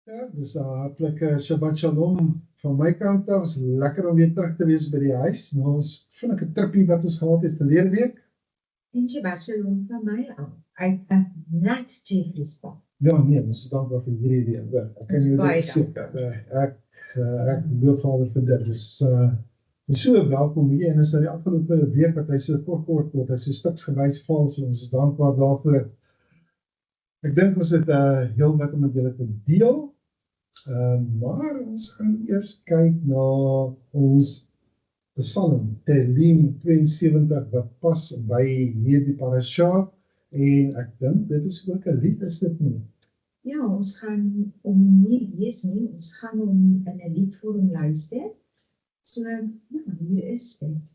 Ja, dis 'n hartlike Shabbat Shalom van my kant af. Was lekker om weer terug te wees by die huis. Nou ons vinnige trippie wat ons gehad het verlede week. En Shabbat Shalom van my af. Uit 'n nat Jeffreys Park. Ja, nee, ons is dankbaar vir hierdie weer. Hoor. Ek kan jou Baie dit seker. Ek loof Vader vir dit. Dis so welkom hier en is nou die afgelope week wat hy so kort word, hy so stuks gewys val, so ons is dankbaar daarvoor. Ek dink ons het heel wat om met julle te deel. Maar ons gaan eers kyk na ons Psalm, Tehillim 72, wat pas by hierdie parasha, en ek dink dit is ook 'n lied, is dit nie? Ja, ons gaan om nie lees nie, ons gaan om in 'n liedvorm luister. So, ja, hier is dit.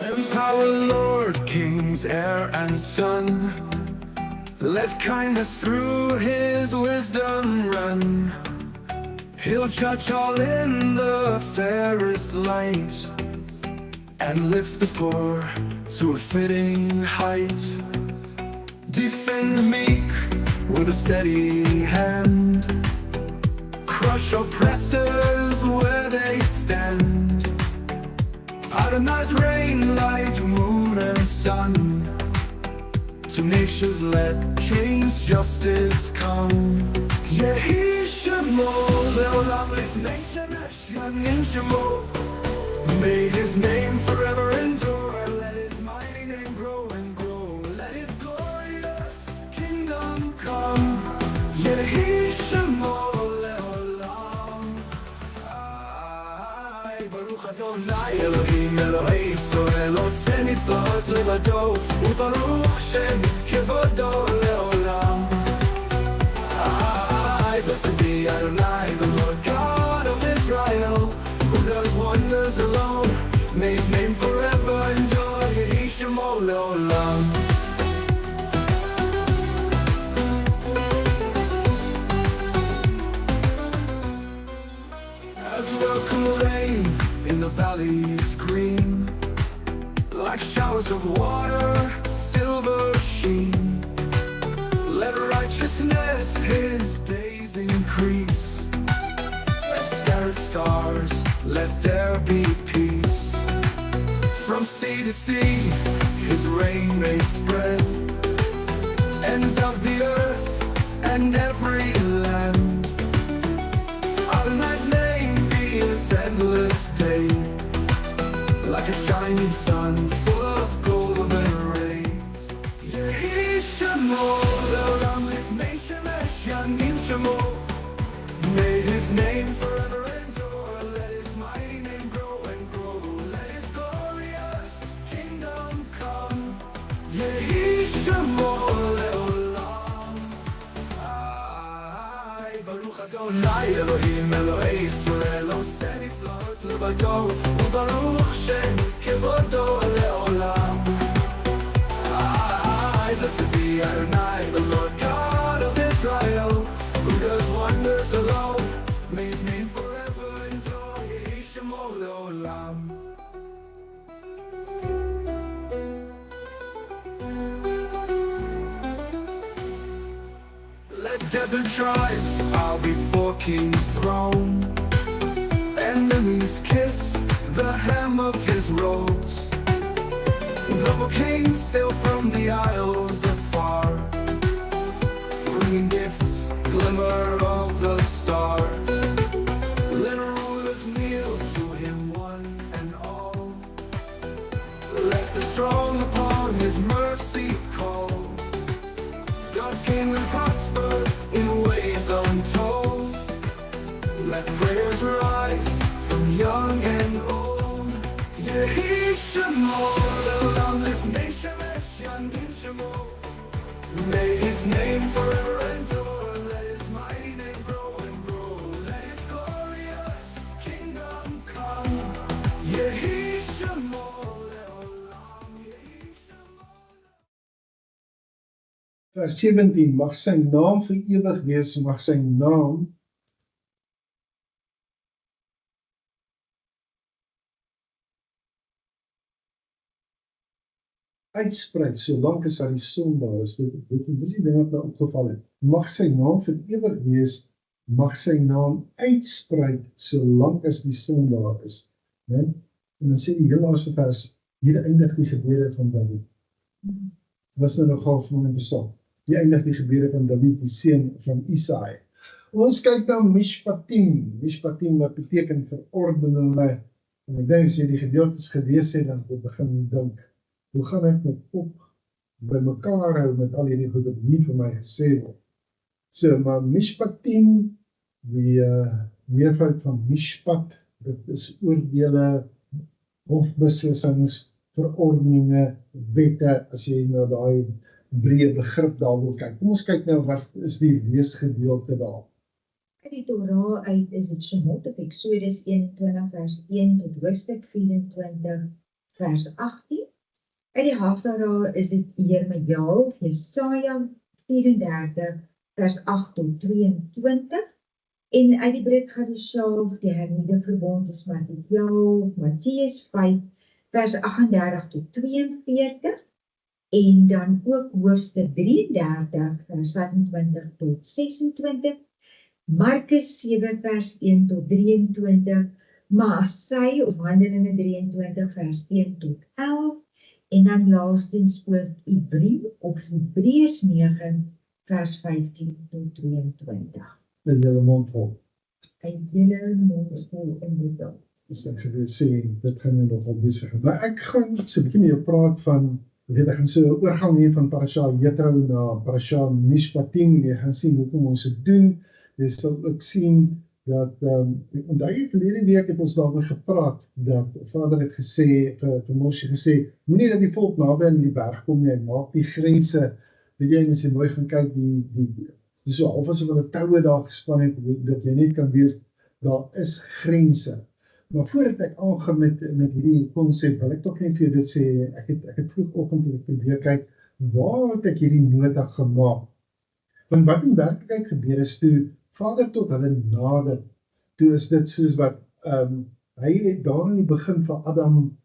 Empower, Lord, kings, heir and son. Let kindness through his wisdom run. He'll judge all in the fairest light and lift the poor to a fitting height. Defend the meek with a steady hand. Crush oppressors where they stand. Adonai's reign like moon and sun. To nations let king's justice come. Yehi Shemo le'olam lifnei shemesh yanin shemo. May his name forever endure. Let his mighty name grow and grow. Let his glorious kingdom come. Yehi Shemo le'olam. Baruch Adonai Elohim Elohei Yisrael Oseh niflot levado Ubaruch Shem Kevodo le'olam. Blessed be Adonai, the Lord God of Israel, who does wonders alone. May his name forever endure. Yehi Shemo le'olam. As welcome rain in the valleys green, like showers of water, silver sheen. Let righteousness his days increase. As scattered stars, let there be peace. From sea to sea, his reign may spread. Ends of the earth and every land. Adonai's name be his endless day. Like a shining sun full of golden rays. Yehi Shemo le'olam lifnei shemesh yanin shemo. May his name forever endure. Let his mighty name grow and grow. Let his glorious kingdom come. Yehi Shemo le'olam. Baruch Adonai Elohim Elohei Yisrael Oseh niflot levado Ubaruch Shem Kevodo le'olam. Blessed be Adonai, the Lord God of Israel, who does wonders alone. May his name forever endure. Yehi Shemo le'olam. Let desert tribes bow before King's throne. Enemies kiss the hem of his robes. Noble kings sail from the isles afar, bringing gifts, glimmer of the stars. Let rulers kneel to him one and all. Let the strong upon his mercy call. God's kingdom prosper May his name forever endure, let his mighty name grow and grow, let his glorious kingdom come. Yehi Shemo Leolam, Yehi Shemo. Vers 17, mag sy naam vir ewig wees, mag sy naam uitspreek, solank as daar die son daar is. Dit is die ding wat my opgeval het. Mag sy naam vir ewig wees, mag sy naam uitspreek, solank as die son daar is. Nee? En dan sê die heel laaste vers, hier eindig die gebede van David. Was nou nogal van interessant. Hier eindig die gebede van David, die seun van Isaai. Ons kyk na Mishpatim, wat beteken verordeninge. En ek dink as jy die gedeeltes gelees het, dan begin dink, hoe gaan ek my kop by mekaar hou met al hierdie goed wat hier vir my gesê word? So, maar Mishpatim, die meervoud van Mishpat, dit is oordele, hofbeslissings, verordeninge, wette, as jy na daai breë begrip daar wil kyk. Kom ons kyk nou, wat is die leesgedeelte daar? Uit die Torah uit is dit Shemot of Exodus 21 vers 1 tot hoofstuk 24 vers 18. Uit die Haftarah is dit Jeremia of Jesaja 34 vers 8 tot 22. En uit die Brit Gadisha of die hernieuwde verbond is Mattheus 5 vers 38 tot 42. En dan ook hoofstuk 33 vers 25 tot 26. Markus 7 vers 1 tot 23. Maasai of Handelinge 23 vers 1 tot 11. En dan laastens ook Hebreërs 9 vers 15 tot 22. Met julle mond vol. Uit julle mond vol inderdaad. Dus ek sê, dit gaan jy nogal besig. Maar ek gaan so 'n bietjie met jou praat van, ek gaan so 'n oorgang hier van Parasha Jethro na Parasha Mishpatim. Jy gaan sien hoekom ons dit doen. Jy sal ook sien dat, onthou jy verlede week het ons daaroor gepraat, dat Vader het gesê, vir Moshe gesê, moenie dat die volk naby aan die berg kom nie, maak die grense, weet jy, as jy mooi gaan kyk, die so half asof hulle toue daar gespan het, dat jy net kan wees, daar is grense. Maar voordat ek aangaan met hierdie konsep, wil ek toch net vir jou dit sê, ek het vroegoggend het ek probeer kyk, waar het ek hierdie nota gemaak? Want wat in werklikheid gebeur is toe, Vader tot hulle nader, toe is dit soos wat, hy het daar in die begin van Adam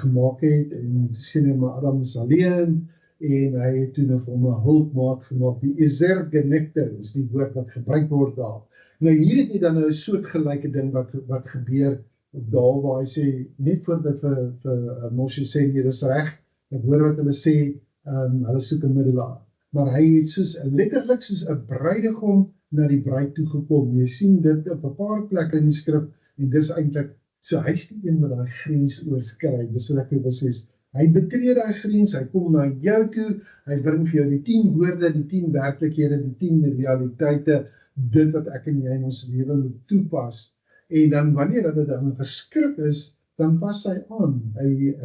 gemaak het, en toe sê hy, maar Adam is alleen, en hy het toe nou vir hom 'n hulpmaat gemaak, die Ezer Genekter, is die woord wat gebruik word daar. Nou hier het hy dan nou 'n soortgelyke ding wat gebeur, daar waar hy sê, net voordat vir Moshe sê, nee, dis reg, ek hoor wat hulle sê, hulle soek 'n middelaar. Maar hy het letterlik soos 'n bruidegom na die bruid toe gekom. Jy sien dit op 'n paar plekke in die skrif, en dis eintlik, so hy is die een wat daai grens oorskry, dis wat ek wil sê, hy betree daai grens, hy kom na jou toe, hy bring vir jou die 10 woorde, die 10 werklikhede, die 10 realiteite, dit wat ek en jy in ons lewe moet toepas, en dan wanneer dit dan 'n verskrif is, dan pas hy aan, hy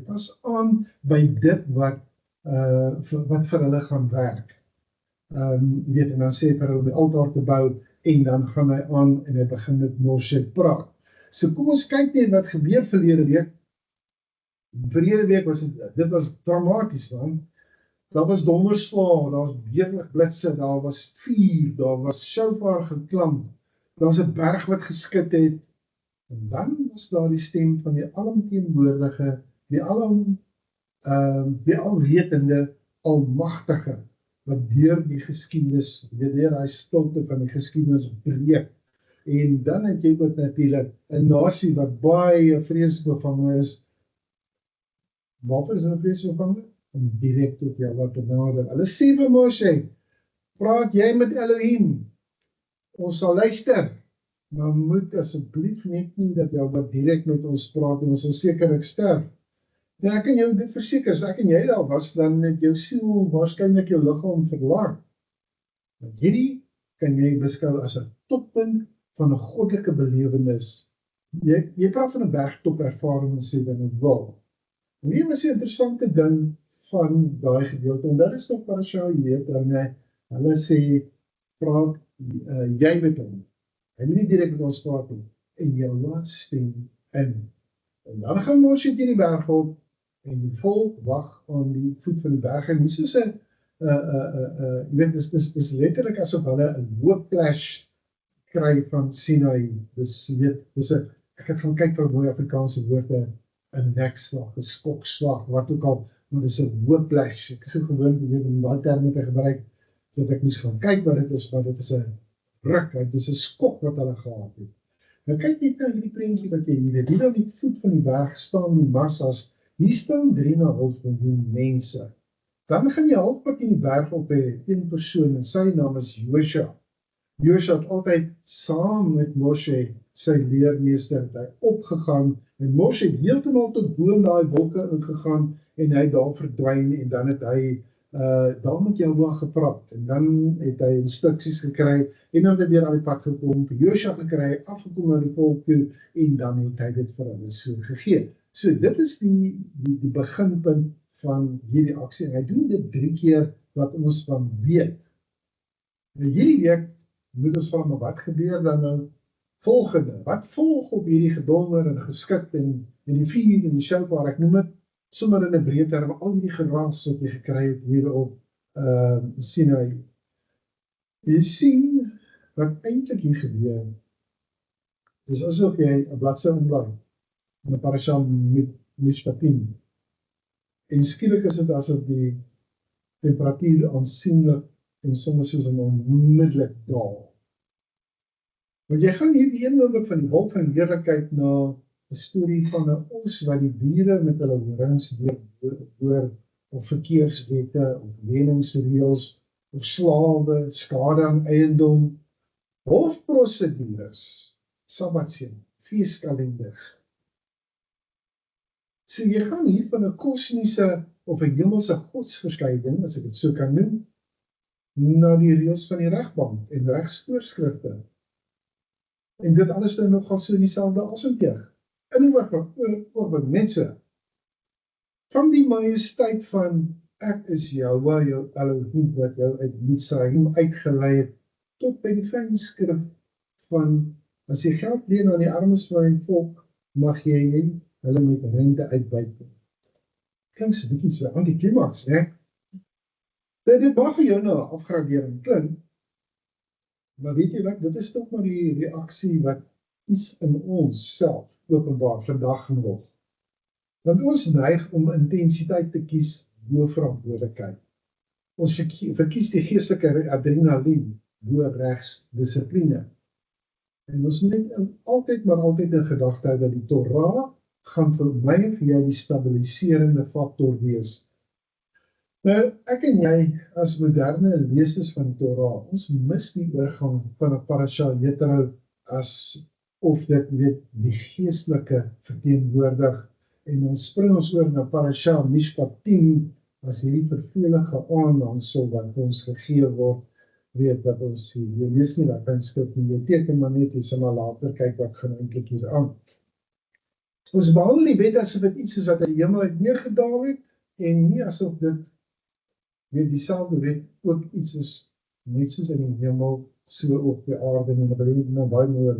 pas aan by dit wat vir hulle gaan werk. En dan sê vir hulle die altaar te bou, en dan gaan hy aan en hy begin met Moshe praat. So kom ons kyk net wat gebeur verlede week. Verlede week dit was dramaties, man. Daar was donderslae, daar was weerligblitse, daar was vuur, daar was shofar geklank, daar was 'n berg wat geskud het, en dan was daar die stem van die alomteenwoordige, die alwetende, almagtige, wat deur die geskiedenis, deur die stilte van die geskiedenis breek. En dan het jy ook natuurlik 'n nasie wat baie vreesbevange is. Waarvoor is hulle vreesbevange? Om direk tot jou wat te nader. Hulle sê vir Moshe, praat jy met Elohim? Ons sal luister, maar moet asseblief net nie dat jou wat direk met ons praat en ons sal sekerlik sterf. Ja, ek kan jou dit verseker, as ek en jy daar was, dan het jou siel waarskynlik jou liggaam verlaat. Maar hierdie kan jy beskou as 'n toppunt van 'n goddelike belewenis Jy praat van 'n bergtop ervaring as jy dan wil. En hier was 'n interessante ding van daai gedeelte, en dit is nog Parasha Jethro, nee, hulle sê, praat jy met hom. Hy moet nie direk met ons praat nie, en jou stem in. En dan gaan Moshe teen die berg op, en die volk wag aan die voet van die berg, en nie soos 'n, jy weet, dis letterlik asof hulle 'n hoopplash kry van Sinai, dis, jy weet, ek het gaan kyk vir mooi Afrikaanse woorde, 'n nekslag, 'n skokslag, wat ook al, maar dis 'n hoopplash, ek is so gewoond, jy weet, om daai terme te gebruik, dat ek moes gaan kyk wat dit is, maar dit is 'n ruk, dit is 'n skok wat hulle gehad het. Nou kyk net nou hierdie prentjie wat jy hier het, hier aan die voet van die berg staan die massas, hier staan 3,5 miljoen mense. Dan gaan jy halfpad in die berg op een persoon, en sy naam is Joshua. Joshua het altyd saam met Moshe, sy leermeester, het hy opgegaan, en Moshe het heeltemal tot bo in daai wolke ingegaan, en hy daar verdwyn, en dan het hy daar met Jahweh gepraat, en dan het hy instruksies gekry, en dan het hy weer aan die pad gekom, vir Joshua gekry, afgekom na die volk toe, en dan het hy dit vir hulle so gegee. So dit is die beginpunt van hierdie aksie, en hy doen dit 3 keer wat ons van weet. Nou hierdie week moet ons van, maar wat gebeur dan nou volgende? Wat volg op hierdie gedonder en geskik en die vuur en die shofar? Ek noem dit sommer in 'n breë terme, al die geraas wat jy gekry het hier op Sinai. Jy sien wat eintlik hier gebeur. Dis asof jy 'n bladsy omblaai in 'n Parasha Mishpatim. En skielik is dit asof die temperatuur aansienlik en soms soos 'n onmiddellik daal. Want jy gaan hier die een oomblik van die wolk van heerlikheid na 'n storie van 'n os wat die bure met hulle horings deur of verkeerswette, of leningsreëls, of slawe, skade aan eiendom, hofprosedures, sabbatseën, feeskalender. So jy gaan hier van 'n kosmiese of 'n hemelse godsverskyning, as ek dit so kan noem, na die reëls van die regbank en regsvoorskrifte. En dit alles nou nogal so in dieselfde asemteug. In die oog net so. Van die majesteit van ek is Jahweh, jou Elohim, wat jou uit Mitzrayim uitgelei het, tot by die fyn skrif van, as jy geld leen aan die armes van my volk, mag jy nie hulle met rente uitbuit nie. Klink so 'n bietjie so anti-klimaks, né? Dit mag vir jou nou afgradering klink, maar weet jy wat, dit is toch maar die reaksie wat iets in ons self openbaar vandag nog. Want ons neig om intensiteit te kies bo verantwoordelikheid. Ons verkies die geestelike adrenalien bo regsdissipline. En ons moet net altyd in gedagte hou dat die Torah gaan vir my en vir jou die stabiliserende faktor wees. Nou, ek en jy as moderne lesers van Torah, ons mis die oorgang van 'n Parasha Jethro as of dit weet die geestelike verteenwoordig, en dan spring ons oor na Parasha Mishpatim as hierdie vervelige aanhangsel wat ons gegee word, weet dat ons jy lees nie dat in skrif nie, jy teken maar net, jy sal maar later kyk wat gaan eintlik hier aan. Ons behandel die wet asof dit iets is wat uit die hemel uit neergedaal het, en nie asof dit weet dieselfde wet ook iets is, net soos in die hemel, so op die aarde, en ek wil nie nou baie hoor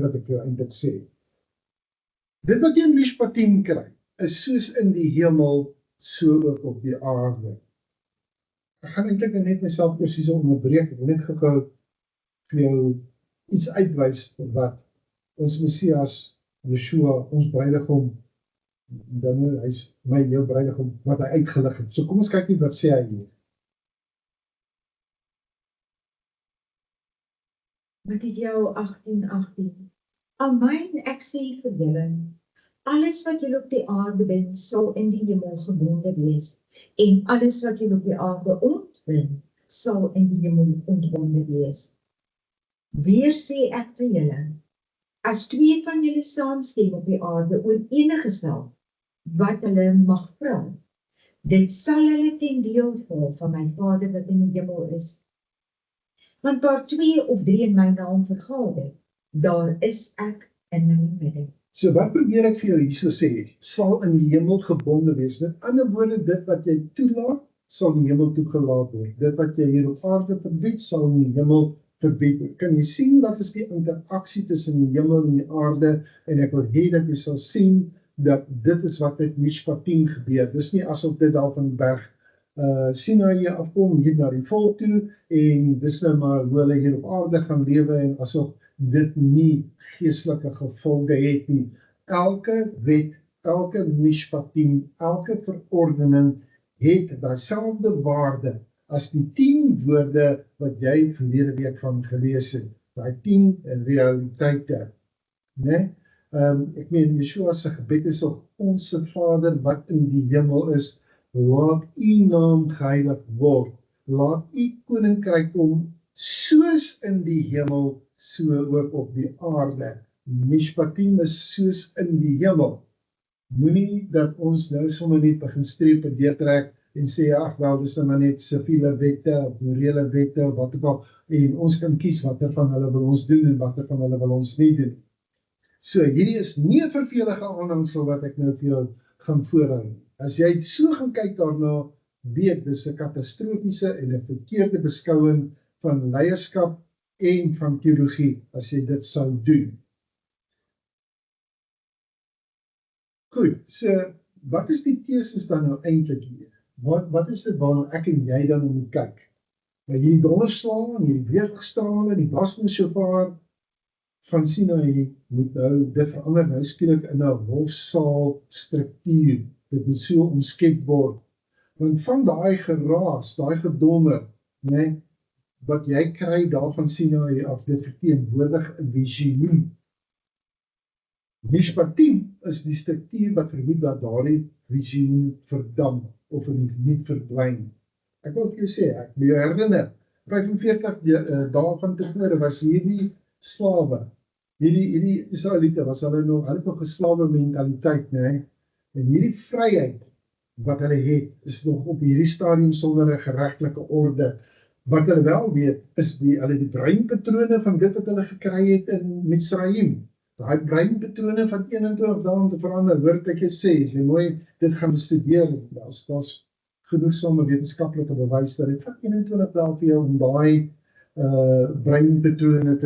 wat ek jou eintlik sê. Dit wat jy in Mishpatim kry, is soos in die hemel, so ook op die aarde. Ek gaan eintlik net myself eers hier onderbreek, ek wil net gou vir jou iets uitwys wat ons Messias, Yeshua, ons bruidegom, dan hy's my jou bruidegom, wat hy uitgelig het. So kom ons kyk net wat sê hy hier. Matteus 18:18. Amen, ek sê vir julle, alles wat julle op die aarde bind, sal in die hemel gebonde wees, en alles wat julle op die aarde ontbind, sal in die hemel ontbonde wees. Weer sê ek vir julle, as 2 van julle saamstem op die aarde oor enige saak, wat hulle mag vra, dit sal hulle ten deel val van my Vader wat in die hemel is. Want waar 2 of 3 in my naam vergader, daar is ek in hulle midde. So wat probeer ek vir jou hierso sê? Sal in die hemel gebonde wees. Met ander woorde, dit wat jy toelaat, sal in die hemel toegelaat word. Dit wat jy hier op aarde verbied, sal in die hemel verbied word. Kan jy sien wat is die interaksie tussen die hemel en die aarde? En ek wil hê dat jy sal sien dat dit is wat met Mishpatim gebeur. Dis nie asof dit daar van die berg Sinaï afkom hier na die volk toe en dis nou maar hoe hulle hier op aarde gaan lewe en asof dit nie geestelike gevolge het nie. Elke wet, elke Mishpatim, elke verordening het dieselfde waarde as die 10 woorde wat jy verlede week van gelees het. Daai 10 realiteite, né? Ek meen, Yeshua se gebed is op Onse Vader wat in die hemel is, laat u naam geheilig word, laat u koninkryk kom, soos in die hemel, so ook op die aarde. Mishpatim is soos in die hemel. Moenie dat ons nou sommer net begin strepe deurtrek en sê, ag wel, dis nou net siviele wette, of morele wette, of wat ook al, en ons kan kies watter van hulle wil ons doen en watter van hulle wil ons nie doen. So, hierdie is nie 'n vervelige aanhangsel wat ek nou vir jou gaan voorhou. As jy so gaan kyk daarna, weet dis 'n katastrofiese en 'n verkeerde beskouing van leierskap en van teologie, as jy dit sou doen. Goed, so, wat is die teses dan nou eintlik hier? Wat is dit waarna ek en jy dan moet kyk? Nou hierdie donderslae, hierdie weerligstrale, die blasmusjofar van Sinaï moet nou, dit verander nou skielik in 'n hofsaal struktuur. Dit moet so omskep word. Want van daai geraas, daai gedonder, né, wat jy kry daar van Sinaï af, dit verteenwoordig 'n visioen. Mishpatim is die struktuur wat verhoed dat daardie visioen verdamp of nie verdwyn. Ek wil vir jou sê, ek wil jou herinner, 45 dae van tevore was hierdie slawe, hierdie Israeliete, hulle het nog 'n slawe mentaliteit, né? En hierdie vryheid wat hulle het, is nog op hierdie stadium sonder 'n geregtelike orde. Wat hulle wel weet, is hulle die breinpatrone van dit wat hulle gekry het in Misraim. Daai breinpatrone van 21 dae om te verander, hoor ek jou sê, as jy mooi dit gaan bestudeer, daar's genoegsame wetenskaplike bewys dat dit van 21 dae vir jou om daai breinpatrone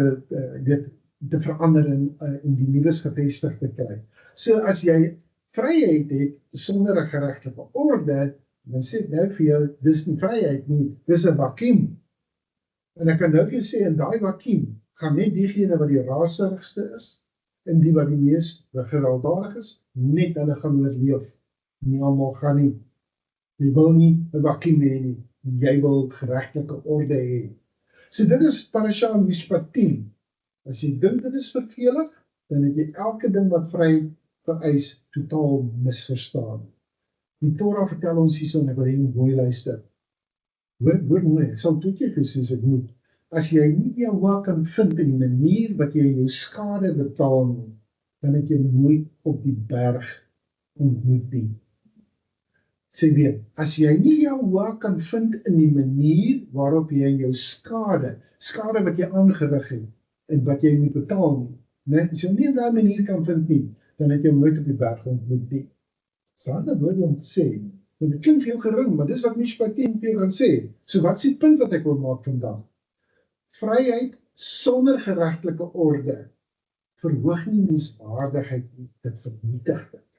te verander en die nuus gevestig te kry. So as jy vryheid het sonder 'n geregtelike orde, dan sê ek nou vir jou, dis nie vryheid nie, dis 'n vakuum. En ek kan nou vir jou sê, in daai vakuum gaan net diegene wat die raserigste is, en die wat die mees gewelddadig is, net hulle gaan oorleef. Nie almal gaan nie. Jy wil nie 'n vakuum hê nie, jy wil geregtelike orde hê. So dit is Parasha Mishpatim. As jy dink dit is vervelig, dan het jy elke ding wat vryheid vereis totaal misverstaan. Die Torah vertel ons hierso, en ek wil hier mooi luister. Hoor mooi, ek sal toetje vir soos ek moet. As jy nie jou kan vind in die manier wat jy jou skade betaal nie, dan het jy nooit op die berg ontmoet nie. Sê weer, as jy nie jou kan vind in die manier waarop jy jou skade wat jy aangerig het, en wat jy moet betaal nie, né? As jy nie op daai manier kan vind nie, dan het jy nooit op die berg ontmoet nie. Staan daar woorde om te sê, want dit klink vir jou gering, maar dis wat Mishpatim vir jou gaan sê. So wat is die punt wat ek wil maak vandag? Vryheid sonder geregtelike orde verhoog nie menswaardigheid nie, dit vernietig dit.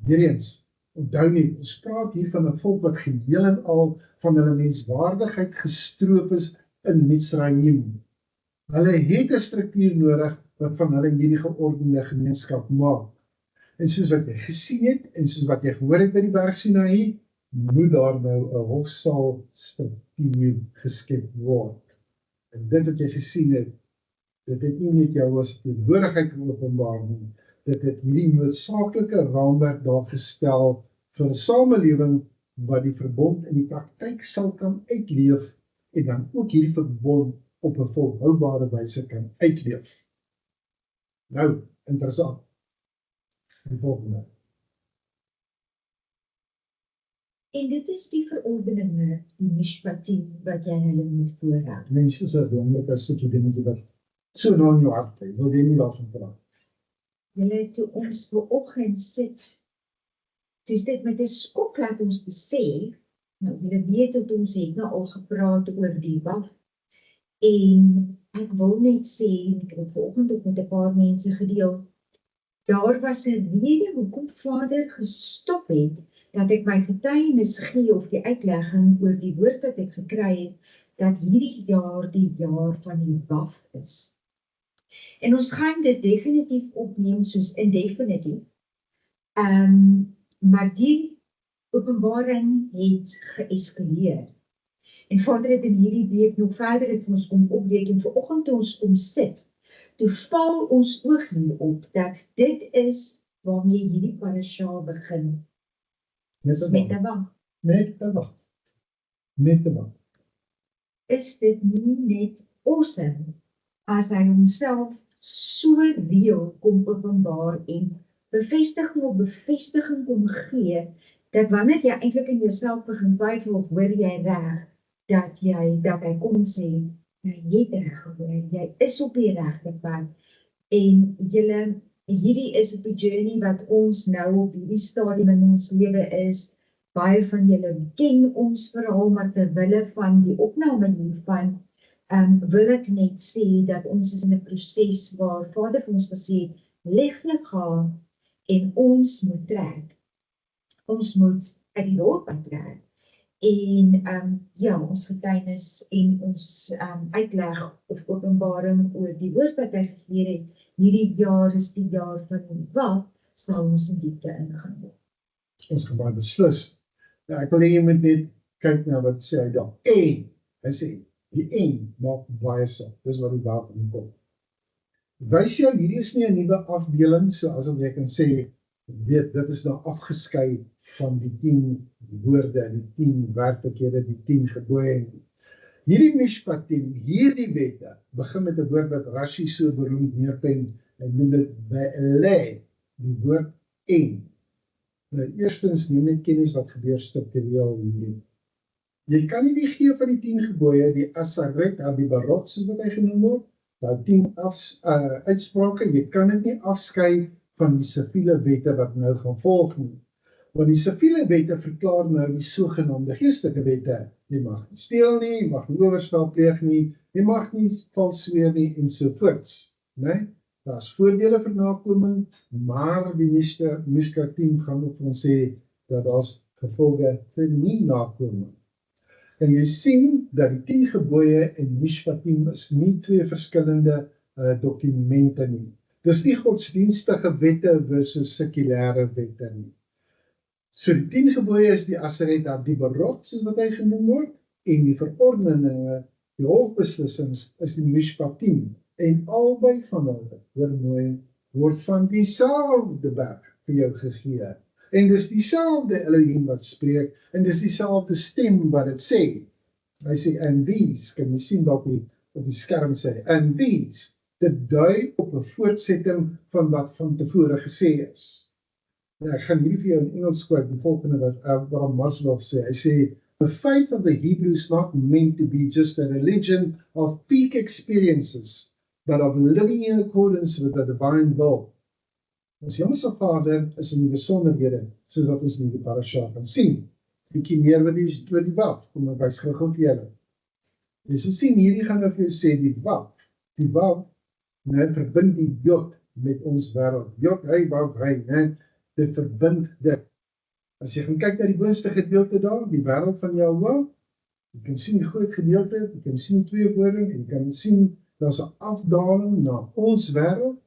Weereens, onthou net, ons praat hier van 'n volk wat geheel en al van hulle menswaardigheid gestroop is in Misraim. Hulle het 'n struktuur nodig wat van hulle hierdie geordende gemeenskap maak. En soos wat jy gesien het, en soos wat jy gehoor het by die berg Sinaï, moet daar nou 'n hofsaal struktuur geskep word. En dit wat jy gesien het, dit het nie net jou as teenwoordigheid geopenbaar nie, dit het hierdie noodsaaklike raamwerk daar gestel vir 'n samelewing wat die verbond in die praktyk sal kan uitleef en dan ook hierdie verbond op 'n volhoubare wyse kan uitleef. Nou, interessant. Die volgende. En dit is die verordeninge, die Mishpatim, wat jy hulle moet voorhou. Mense is 'n belangrike stukkie dingetjie wat so nou in jou hart lê, wil jy nie daarvan praat. Julle toe ons vanoggend sit, dis dit met 'n skok laat ons besef, nou julle weet dat ons het nou al gepraat oor die WAF, en ek wil net sê, ek het vanoggend ook met 'n paar mense gedeel, daar was 'n rede hoekom Vader gestop het, dat ek my getuienis gee of die uitlegging oor die woord wat ek gekry het, dat hierdie jaar die jaar van die WAF is. En ons gaan dit definitief opneem soos indefinitief, maar die openbaring het geeskaleer. En Vader het in hierdie week nog verder het vir ons kom opbreek en vanoggend toe ons kom sit, toe val ons oog hierop dat dit is waarmee hierdie parasha begin. Met 'n Met wag. 'n wag. Met 'n wag. Met 'n wag. Is dit nie net awesome as hy homself so reël kom openbaar en bevestiging op bevestiging kom gee, dat wanneer jy eintlik in jouself begin twyfel of hoor jy reg, dat hy kom en sê, jy het reg gehoor, jy is op die regte pad, en hierdie is 'n journey wat ons nou op hierdie stadium in ons lewe is. Baie van julle ken ons verhaal, maar terwille van die opname hiervan, wil ek net sê dat ons is in 'n proses waar Vader vir ons gesê het, lieflik gaan en ons moet trek. Ons moet uit die dorp uittrek. En ons getuienis en ons uitleg of openbaring oor die woord wat hy gegee het, hierdie jaar is die jaar van die WAF, sal ons in diepte ingaan. Ons gaan baie beslis. Nou, ek wil hê jy moet net kyk na wat sê hy daar. En, hy sê, die en maak baie saak. Dis wat hy daarvan kom. Wys jou, hierdie is nie 'n nuwe afdeling, so asof jy kan sê, weet, dit is nou afgeskei van die 10 woorde, die 10 werklikhede, die 10 gebooie. Hierdie mishpatim, hierdie wette, begin met 'n woord wat Rashi so beroemd neerpen, en noem dit be'ele, die woord en. Nou, eerstens neem net kennis wat gebeur struktureel hier. Jy kan nie die gee van die 10 gebooie, die asaret, die barot, soos wat hy genoem word, daar 10 uitsprake, jy kan dit nie afskei van die siviele wette wat nou gaan volg nie. Want die siviele wette verklaar nou die sogenaamde geestelike wette. Jy mag nie steel nie, jy mag nie oorspel pleeg nie, jy mag nie vals sweer nie, en so voorts. Nee? Daar is voordele vir nakoming, maar die Mishpatim gaan ook vir ons sê, dat daar is gevolge vir nie nakoming. En jy sien dat die 10 gebooie en Mishpatim is nie 2 verskillende dokumente nie. Dis nie godsdienstige wette versus sekulêre wette nie. So die 10 gebooie is die Aseret die Barot, soos wat hy genoem word, en die verordeninge, die hofbeslissings is die Mishpatim, en albei van hulle, hoor mooi, word van dieselfde berg vir jou gegee. En dis dieselfde Elohim wat spreek, en dis dieselfde stem wat dit sê. Hy sê, and these, kan jy sien op die skerm sê, and these, dit dui op 'n voortsetting van wat van tevore gesê is. Nou, ek gaan hierdie vir jou in Engels quote, die volgende wat Abraham Maslow sê, hy sê, the faith of the Hebrews is not meant to be just a religion of peak experiences, but of living in accordance with the divine will. Ons Hemelse Vader is in die besonderhede, soos wat ons in die parasha gaan sien. Bietjie meer oor die WAF, kom ek wys gou vir julle. Jy sien hierdie gaan nou vir jou sê, die WAF, nou verbind die Jod met ons wêreld. Jod, hy, WAF, hy, né? Dit verbind dit. As jy gaan kyk na die boonste gedeelte daar, die wêreld van Jahoua, jy kan sien die groot gedeelte, jy kan sien 2 woorde, en jy kan sien, daar's 'n afdaling na ons wêreld.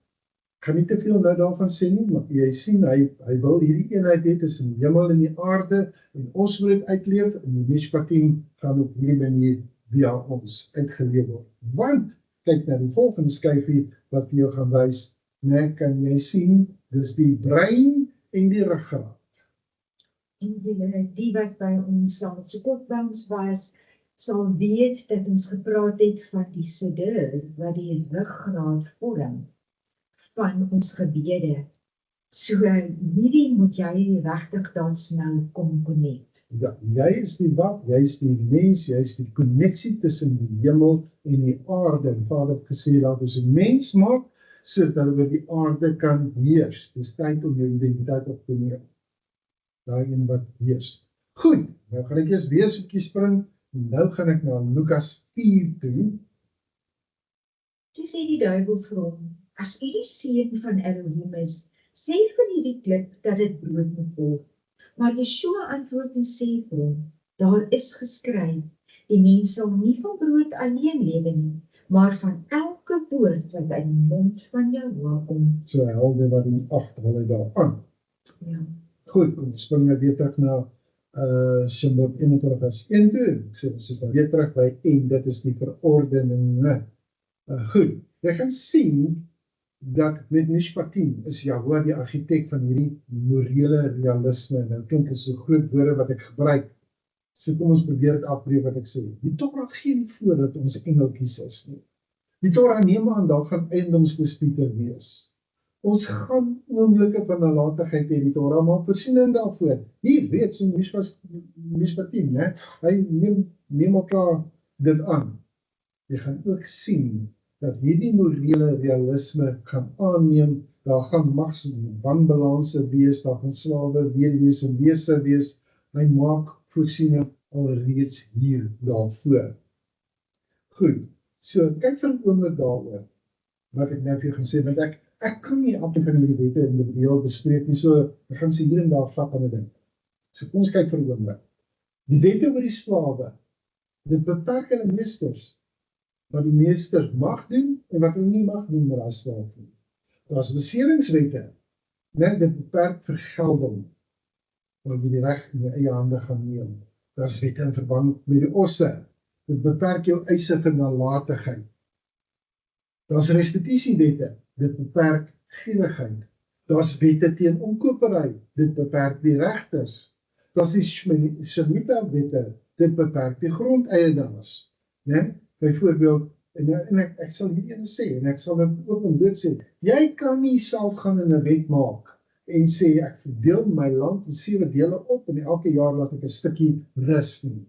Ek gaan nie te veel nou daarvan sê nie, maar jy sien, hy wil hierdie eenheid hê tussen die hemel en die aarde, en ons moet dit uitleef, en die Mishpatim gaan op hierdie manier via ons uitgeleef word. Want, kyk na die volgende skyfie, wat vir jou gaan wys, nee, kan jy sien, dis die brein en die ruggraat. En die wat by ons saam met Sukkot by ons was, sal weet dat ons gepraat het van die siddur, wat die ruggraat vorm van ons gebede. So hierdie moet jy regtig dans nou kom connect. Ja, jy is die wat, jy is die mens, jy is die konneksie tussen die hemel en die aarde. En Vader het gesê dat ons 'n mens maak, sodat hulle oor die aarde kan heers. Dis tyd om jou identiteit op te neem. Daai een wat heers. Goed, nou gaan ek eers weer soetjie spring. Nou gaan ek na Lukas 4 toe. Toe sê die duiwel vir hom, as u die seun van Elohim is, sê vir hierdie klip dat dit brood moet word. Maar Yeshua antwoord en sê vir hom, daar is geskryf, die mens sal nie van brood alleen lewe nie, maar van elke woord wat uit die mond van Jahweh kom. So hy hou dit wat in ag, terwyl hy daar aan. Ja. Goed, kom spring nou weer terug na Shabbat 21 vers 1 toe. So ons is nou weer terug by en dit is die verordeninge. Goed, jy gaan sien dat met Mishpatim is Jahweh die argitek van hierdie morele realisme. Nou klink dit so groot woorde wat ek gebruik. So kom ons probeer dit afbreek wat ek sê. Die Torah gee nie voor dat ons engeltjies is nie. Die Torah neem aan, daar gaan eiendomsdispute wees. Ons gaan oomblikke van nalatigheid hê, die Torah maak voorsiening daarvoor. Hier reeds in Mishpatim, né? Hy neem elkaar dit aan. Jy gaan ook sien dat hierdie morele realisme gaan aanneem, daar gaan magswanbalanse wees, daar gaan slawe wees en wese wees. Hy maak voorsiening alreeds hier daarvoor. Goed, so kyk vir 'n oomblik daaroor, wat ek nou vir jou gaan sê, want ek kan nie elke van hierdie wette individueel bespreek nie, so ek gaan sê hier en daar vat aan 'n ding. So kom ons kyk vir 'n oomblik. Die wette oor die slawe, dit beperk hulle meesters, wat die meester mag doen en wat hulle nie mag doen met as slaaf nie. Daar's beseringswette, né, dit beperk vergelding, waar jy die reg in jou eie hande gaan neem. Daar's wette in verband met die osse, dit beperk jou eise vir nalatigheid. Daar's restitusiewette, dit beperk gierigheid. Daar's wette teen omkopery, dit beperk die regters. Daar's die Shemitah wette, dit beperk die grondeienaars, né? Byvoorbeeld, en ek sal hierdie ene sê, en ek sal dit ook om dit sê, jy kan nie self gaan in 'n wet maak, en sê, ek verdeel my land in 7 dele op, en elke jaar laat ek 'n stukkie rus nie.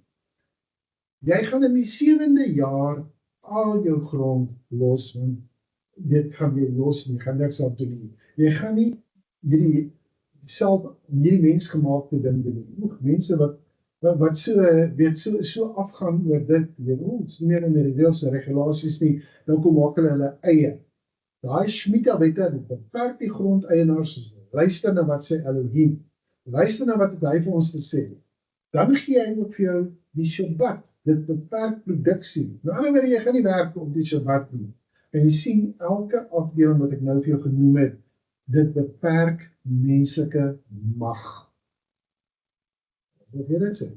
Jy gaan in die 7de jaar al jou grond los, want dit gaan jy los nie, gaan niks aan doen nie. Jy gaan nie hierdie mensgemaakte ding doen nie. Mense wat so afgaan oor dit, het is nie meer in die reëls en regulasies nie, dan kom maak hulle eie. Daai Shemitah wette, dit beperk die grondeienaars, luister na wat sê Elohim, luister na wat hy vir ons te sê. Dan gee hy ook vir jou die Shabbat, dit beperk produksie. Nou ander woorde, jy gaan nie werk op die Shabbat nie. En jy sien, elke afdeling wat ek nou vir jou genoem het, dit beperk menslike mag. Wat wil dit sê?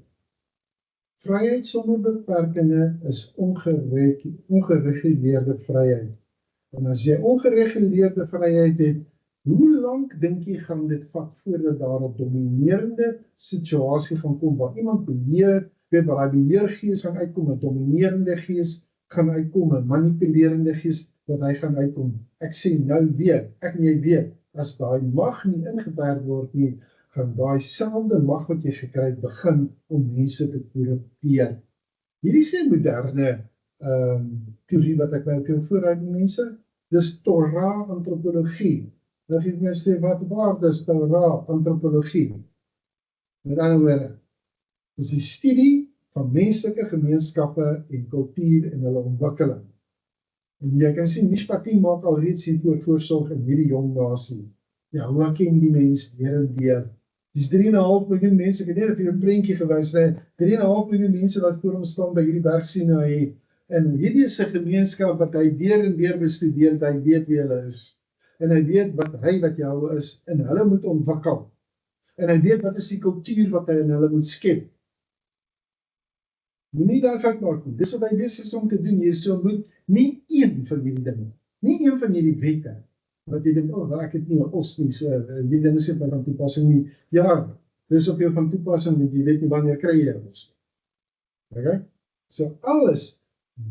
Vryheid sonder beperkings is ongereguleerde vryheid. En as jy ongereguleerde vryheid het, hoe lank dink jy gaan dit vat voordat daar 'n dominerende situasie gaan kom, waar iemand beheer, waar die beheergees gaan uitkom, 'n dominerende gees gaan uitkom, 'n manipulerende gees dat hy gaan uitkom. Ek sê nou weer, ek en jy weet, as daai mag nie ingeperk word nie, gaan daai selfde mag wat jy gekry het begin om mense te korrupteer. Hierdie sê moderne teorie wat ek nou vir jou vooruit mense, dis Torah antropologie. Nou gee ek my sê wat is Torah antropologie? Met ander woorde, dis die studie van menslike gemeenskappe en kultuur en hulle ontwikkeling. En jy kan sien, Mishpatim maak alreeds hiervoor voorsorg in hierdie jong nasie. Ja, hoe ken die mens deur en deur? Dis 3,5 miljoen mense, ek het net vir 'n prentjie gewys, 3,5 miljoen mense wat voor hom staan by hierdie berg Sinaï. En hierdie is 'n gemeenskap wat hy deur en deur bestudeer, hy weet wie hulle is. En hy weet wat Jahwe is, en hulle moet ontwikkel. En hy weet wat is die kultuur wat hy in hulle moet skep. Moenie daai fout maak nie. Dis wat hy besig is om te doen hier, so moet nie een van hierdie dinge, nie een van hierdie wette, wat jy dink, ek het nie 'n os nie, so die dinge is van toepassing nie. Ja, dis op jou van toepassing, want jy weet nie wanneer kry jy 'n os. Okay? So alles,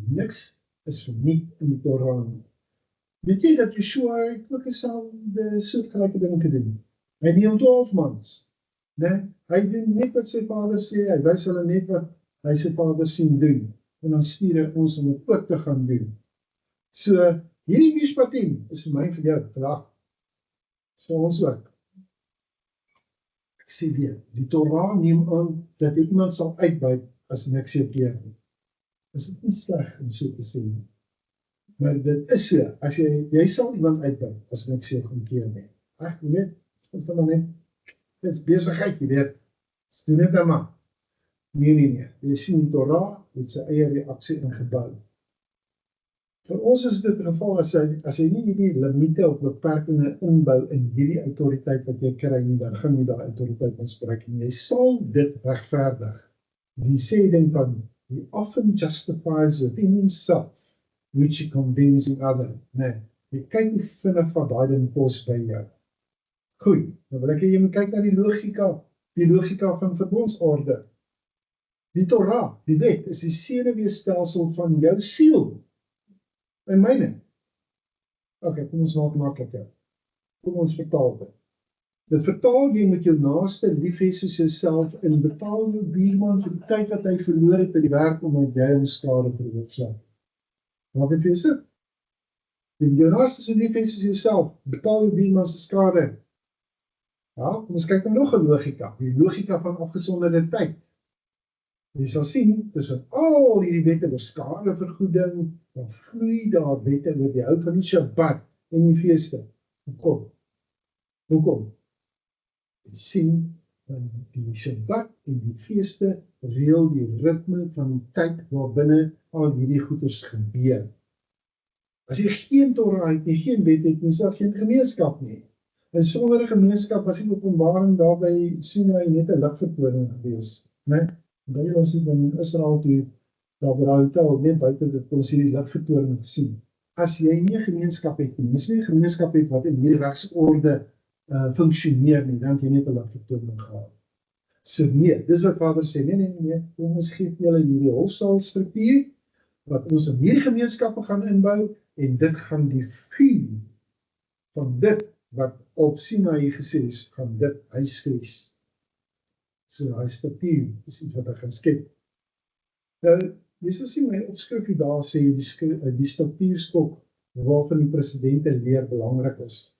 niks is verniet in die Torah nie. Weet jy dat Yeshua het ook dieselfde soortgelyke ding gedoen? Hy neem 12 mans, né? Hy doen net wat sy Vader sê, hy wys hulle net wat hy sy Vader sien doen, en dan stuur hy ons om dit ook te gaan doen. So, hierdie Mishpatim is vir my en vir jou vandag, vir ons ook. Ek sê weer, die Torah neem aan dat iemand sal uitbuit as niks gebeur nie. Is dit nie sleg om so te sê nie? Maar dit is so, as jy sal iemand uitbuit as niks jou gaan keer nie. Ag, jy weet, is dan net, dit is besigheid, jy weet, doen dit dan maar. Nee, jy sien die Torah het sy eie reaksie ingebou. Vir ons is dit 'n geval as jy nie hierdie limite of beperkings inbou in hierdie autoriteit wat jy kry nie, dan gaan jy daai autoriteit misbruik en jy sal dit regverdig. Die sê ding van he often justifies within himself which he condemns in other. Nee, jy kyk hoe vinnig wat daai ding kos by jou. Goed, nou wil ek hê jy moet kyk na die logika van verbondsorde. Die Torah, die wet, is die senuweestelsel van jou siel. En myne. Ok, kom ons maak makliker. Kom ons vertaal dit. Dit vertaal jy met jou naaste lief hê soos jouself en betaal jou buurman vir die tyd wat hy verloor het by die werk omdat jy hom skade veroorsaak. Maak dit vir jou sin? Jy moet jou naaste so lief hê soos jouself, betaal jou buurman se skade. Ja, kom ons kyk na nog 'n logika, die logika van afgesonderde tyd. Jy sal sien, tussen al hierdie wette oor skadevergoeding, dan vloei daar wette oor die hou van die Shabbat en die feeste. Hoekom? Jy sien, die Shabbat en die feeste reël die ritme van die tyd waarbinne al hierdie goeders gebeur. As jy geen Torah het nie, geen wet het nie, is daar geen gemeenskap nie. En sonder 'n gemeenskap was die Openbaring daarby Sinai net 'n ligvertoning gewees, né? Baie ons het in Israel toe, daar by die hotel, net buite dit ons hierdie ligvertoning gesien. As jy nie 'n gemeenskap het nie, as jy nie 'n gemeenskap het wat in hierdie regsorde funksioneer nie, dan het jy net 'n ligvertoning gehad. So nee, dis wat Vader sê, nee, ons gee julle hierdie hofsaalstruktuur, wat ons in hierdie gemeenskappe gaan inbou, en dit gaan die vuur van dit wat op Sinai gesê is, gaan dit huisves. So hy struktuur is iets wat hy gaan skep. Nou, jy sal sien my opskrifie daar sê, die struktuurstok waarvan die presidente leer belangrik is.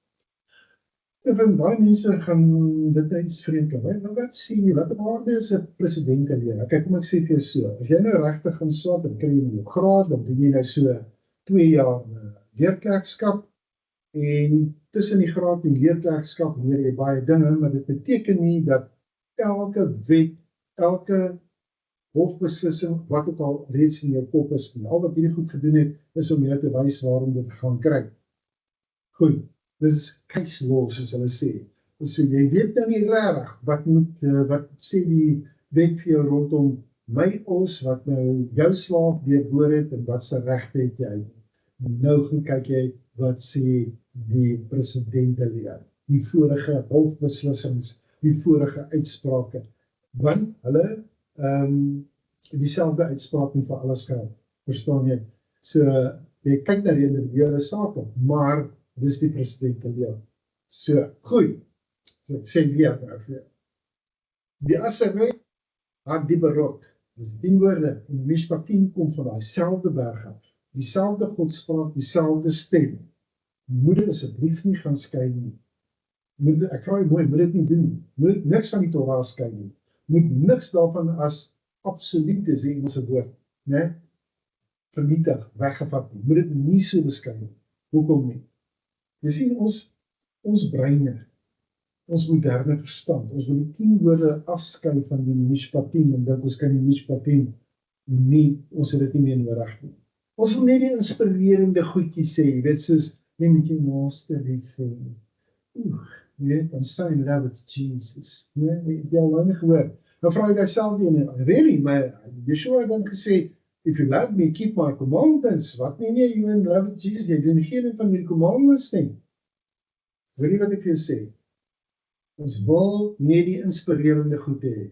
En van baie mense gaan dit iets vreemd klink. Nou wat sê jy, wat waarde is 'n presidente leer? Kyk, kom ek sê vir jou so, as jy nou regtig gaan swat, dan kry jy jou graad, dan doen jy nou so 2 jaar leerklerkskap, en tussen die graad en leerklerkskap leer jy baie dinge, maar dit beteken nie dat elke wet, elke hofbeslissing, wat ook al reeds in jou kop is nie. Al wat hierdie goed gedoen het, is om jou te wys waarom dit gaan kry. Goed, dit is case law, soos hulle sê. So jy weet nou nie regtig, wat sê die wet vir jou rondom ons, wat nou jou slaaf deurboor het, en wat se regte het jy. Nou gaan kyk jy, wat sê die presidente leer, die vorige hofbeslissings, die vorige uitsprake, want hulle dieselfde uitspraak nie vir alles geld, verstaan jy? So, jy kyk na die individuele sake, maar dis die presidente leer. So, goed, so ek sê weer nou vir jou. Die Aseret had die berot, dis 10 woorde, en die Mishpatim kom van daai selfde berg af, dieselfde godspraak, dieselfde stem. Moet dit asseblief nie gaan skei nie. Ek vra jy mooi, moet dit nie doen nie. Moet niks van die Torah skei nie. Moet niks daarvan as absoluut is die Engelse woord, né? Vernietig, weggevat nie. Moet dit nie so beskei nie. Hoekom nie? Jy sien ons breine, ons moderne verstand, ons wil die 10 woorde afskei van die Mishpatim, en dink ons kan die Mishpatim nie, ons het dit nie meer nodig nie. Ons wil net die inspirerende goedjies sê, jy weet, soos, jy moet jou naaste lief hê. Jy weet, I'm so in love with Jesus. Nee, jy al lang gehoor. Dan vra jy jouself die ene, really, maar Yeshua het dan gesê, if you love me, keep my commandments. Wat nee, you in love with Jesus, jy doen geen van die commandments nie. Weet jy wat ek vir jou sê? Ons wil nie die inspirerende goed hê,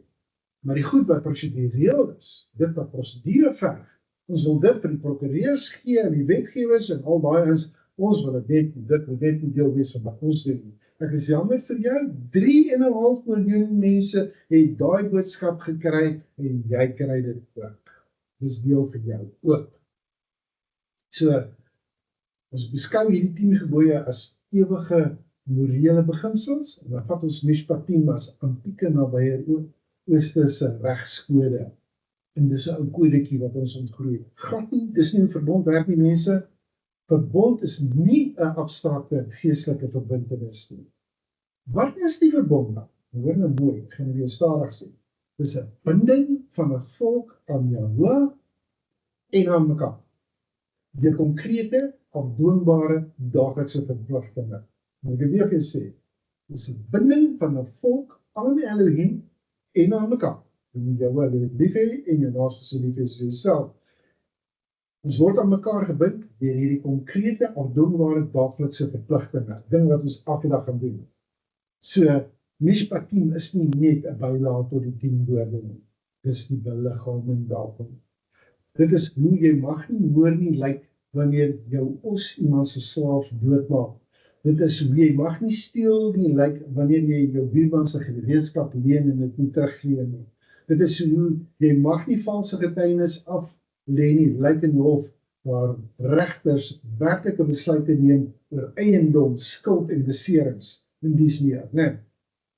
maar die goed wat prosedureel is, dit wat prosedure verg, ons wil dit vir die prokureurs gee, en die wetgewers, en al daai ons, ons wil dit moet net nie deel wees van wat ons doen nie. Ek is jammer vir jou, 3,5 miljoen mense het daai boodskap gekry en jy kry dit ook. Dis deel van jou ook. So, ons beskou hierdie 10 gebooie as ewige morele beginsels, en dan vat ons Mishpatim as antieke nabye Oosterse regskode. En dis 'n ou kodetjie wat ons ontgroei het. Glad nie, dis nie 'n verbond werk nie, mense. Verbond is nie 'n abstrakte geestelike verbintenis nie. Wat is die verbond dan? Hoor nou mooi, ek gaan dit weer stadig sê. Dis 'n binding van 'n volk aan Jahwe en aan mekaar. Deur konkrete, afdwingbare, daaglikse verpligtinge. Moet ek weer vir jou sê, dis 'n binding van 'n volk aan die Elohim en aan mekaar. Jy moet Jahwe lief hê en jou naaste so lief hê as jouself. Ons word aan mekaar gebind deur hierdie konkrete, afdwingbare, daaglikse verpligtinge, ding wat ons elke dag gaan doen. So, Mishpatim is nie net 'n bylaag tot die 10 woorde nie. Dis die beliggaaming daarvan. Dit is hoe jy mag nie hoor nie lyk wanneer jou os iemand se slaaf doodmaak. Dit is hoe jy mag nie steel nie lyk wanneer jy jou buurman se gereedskap leen en dit moet teruggee nie. Dit is hoe jy mag nie valse getuienis af lê nie lyk in hof waar regters werklike besluite neem oor eiendom, skuld en beserings en dies meer, né?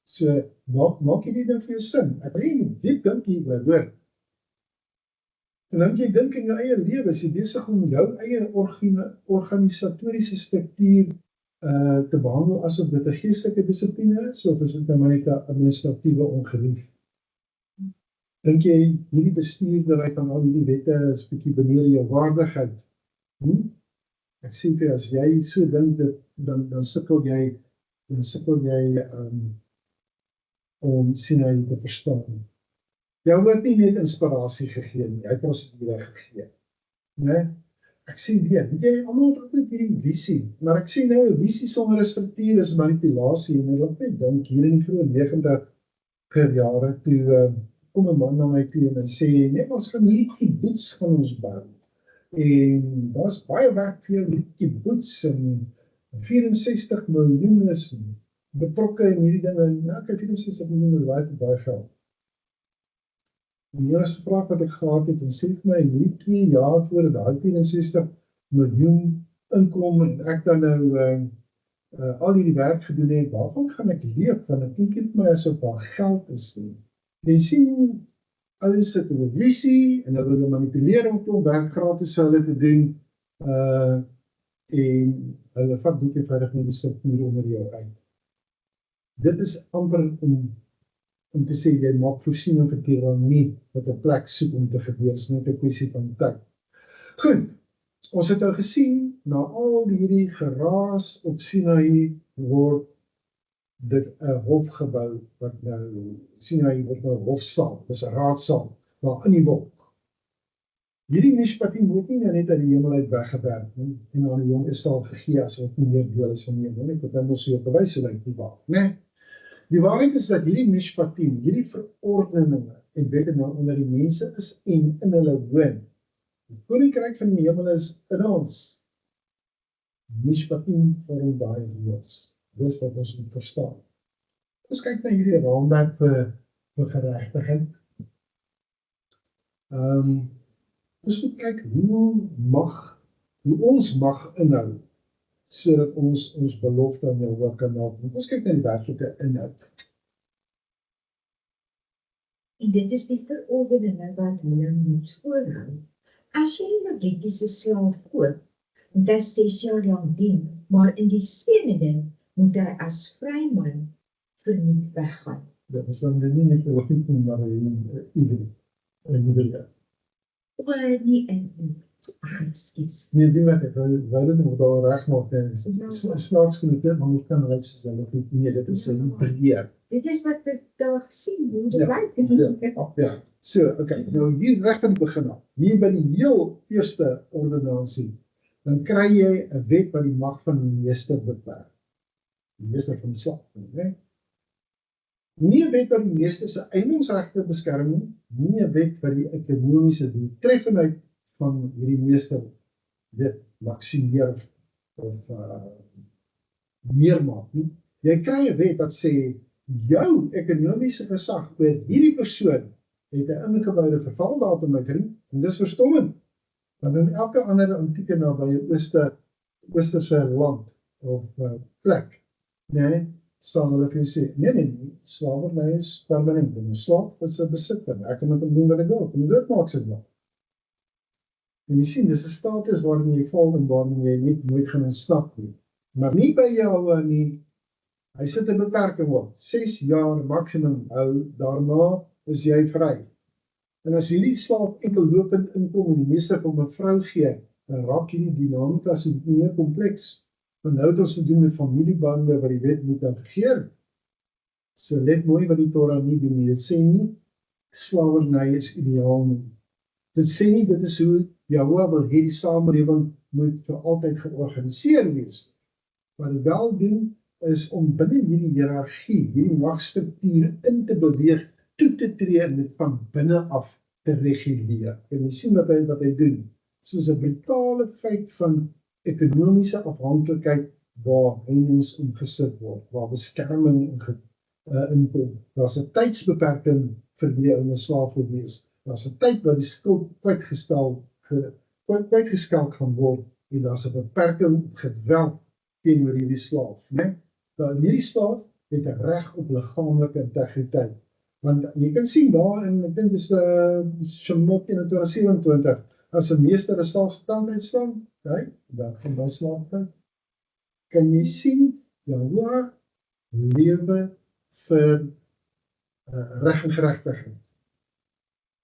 So, maak jy die ding vir jou sin. Ek weet diep dink hieroor, hoor. En dan jy dink in jou eie lewe, is jy besig om jou eie organisatoriese struktuur te behandel asof dit 'n geestelike dissipline is, of is dit nou net 'n administratiewe ongerief? Dink jy hierdie bestuurderheid van al hierdie wette is bietjie benede jou waardigheid? Ek sê vir jou, as jy so dink, dan sukkel jy om Sinai te verstaan. Jy word nie net inspirasie gegee nie, hy het prosedure gegee. Nee? Ek sê weer, jy almal het altyd hierdie visie, maar ek sê nou 'n visie sonder 'n struktuur is manipulasie en ek laat my dink hier in die vroeë 90er jare toe kom 'n man na my toe en hy sê nee, ons gaan hierdie kibbutz van ons bou. En daar's baie werk vir jou met kibbutz en 64 miljoen is betrokke in hierdie dinge en nou kyk 64 miljoen is baie geld. En die eerste vraag wat ek gehad het, en sê vir my, in hierdie 2 jaar voordat daai 64 miljoen inkom, en ek dan nou al hierdie werk gedoen het, waarvan gaan ek leef? Want ek klink vir my asof daar geld is nie. Jy sien, ouens sit op 'n visie, en hulle manipuleer om werk gratis vir hulle te doen, en hulle vat doet eenvoudig nie die struktuur onder jou uit. Dit is amper om te sê, jy maak voorsiening vir tirannie wat 'n plek soek om te gebeur, is net 'n kwessie van tyd. Goed, ons het nou gesien, na al hierdie geraas op Sinai word dit 'n hof gebou, wat nou, Sinai word nou 'n hofsaal, dis 'n raadsaal, daar in die wolk. Hierdie Mishpatim word nie net uit die hemel uit weggewerk nie, en aan die jong Israel gegee as wat nie meer deel is van die hemel nie, want dan moes jy op bewys hoe lyk die waar, né? Die waarheid is dat hierdie Mishpatim, hierdie verordeninge en wette nou onder die mense is en in hulle woon. Die koninkryk van die hemel is in ons. Mishpatim vorm daai reëls. Dis wat ons moet verstaan. Ons kyk na hierdie raamwerk vir geregtigheid. Ons moet kyk hoe ons mag inhou, sodat ons belofte aan Jahwe kan nakom. Ons kyk na die werklike inhoud. En dit is die verordeninge wat hulle moet voorhou. As jy 'n Levitiese slaaf koop, moet hy 6 jaar lank dien, maar in die 7de moet hy as vryman verniet weggaan. Dit is dan nie net 'n logik nie, maar 'n idee. Nie in ekskuus. Nee, die wat ek wou dit nog daar reg maak, snaaks genoeg, maar nie kan lyk soos 'n logik nie, dit is 'n breër. Dit is wat ek daar gesien, hoe dit lyk. Ja, so, okay, nou hier reg van die begin af, hier by die heel eerste ordonnansie, dan kry jy 'n wet wat die mag van die meester beperk. Die meester van die slaaf, né? Nie 'n wet wat die meester se eiendomsregte beskerm nie 'n wet wat die ekonomiese doeltreffendheid van hierdie meester dit maksimeer of meer maak nie. Jy kry 'n wet wat sê, jou ekonomiese gesag oor hierdie persoon het 'n ingeboude vervaldatum, my vriend, en dis verstommend. Want in elke ander antieke nabye Oosterse land of plek, nee, sal hulle vir jou sê, nee, slawerny is permanent, en 'n slaaf is 'n besitter, ek kan met hom doen wat ek wil, en dit maak sy wel. En jy sien, dis 'n status waarin jy val en waarin jy net nooit gaan ontsnap nie. Maar nie by jou nie, hy sit 'n beperking op, 6 jaar maksimum hou, daarna is jy vry. En as hierdie slaaf enkel lopend inkom en die meester van 'n vrou gee, dan raak hierdie dinamika so meer kompleks. Want nou het ons te doen met familiebande wat die wet moet navigeer. So let mooi wat die Torah nie doen nie. Dit sê nie, slawerny is ideaal nie. Dit sê nie, dit is hoe Jahoua wil hê die samelewing moet vir altyd georganiseer wees. Wat dit wel doen, is om binne hierdie hiërargie, hierdie magstruktuur in te beweeg, toe te tree en dit van binne af te reguleer. En jy sien wat hy doen. Soos 'n brutale feit van ekonomiese afhanklikheid waar heininge ingesit word, waar beskerming inkom. Daar's 'n tydsbeperking vir die ouene slaaf wees. Daar's 'n tyd wat die skuld kwytgeskeld gaan word en daar's 'n beperking op geweld teenoor hierdie slaaf, né? Dat hierdie slaaf het 'n reg op liggaamlike integriteit. Want jy kan sien daar en ek dink dis Shemot 21:27, as 'n meester 'n slaaf se tand uitslaan, dan gaan hy slaaf kry. Kan jy sien, Jahoua lewe vir reg en geregtigheid.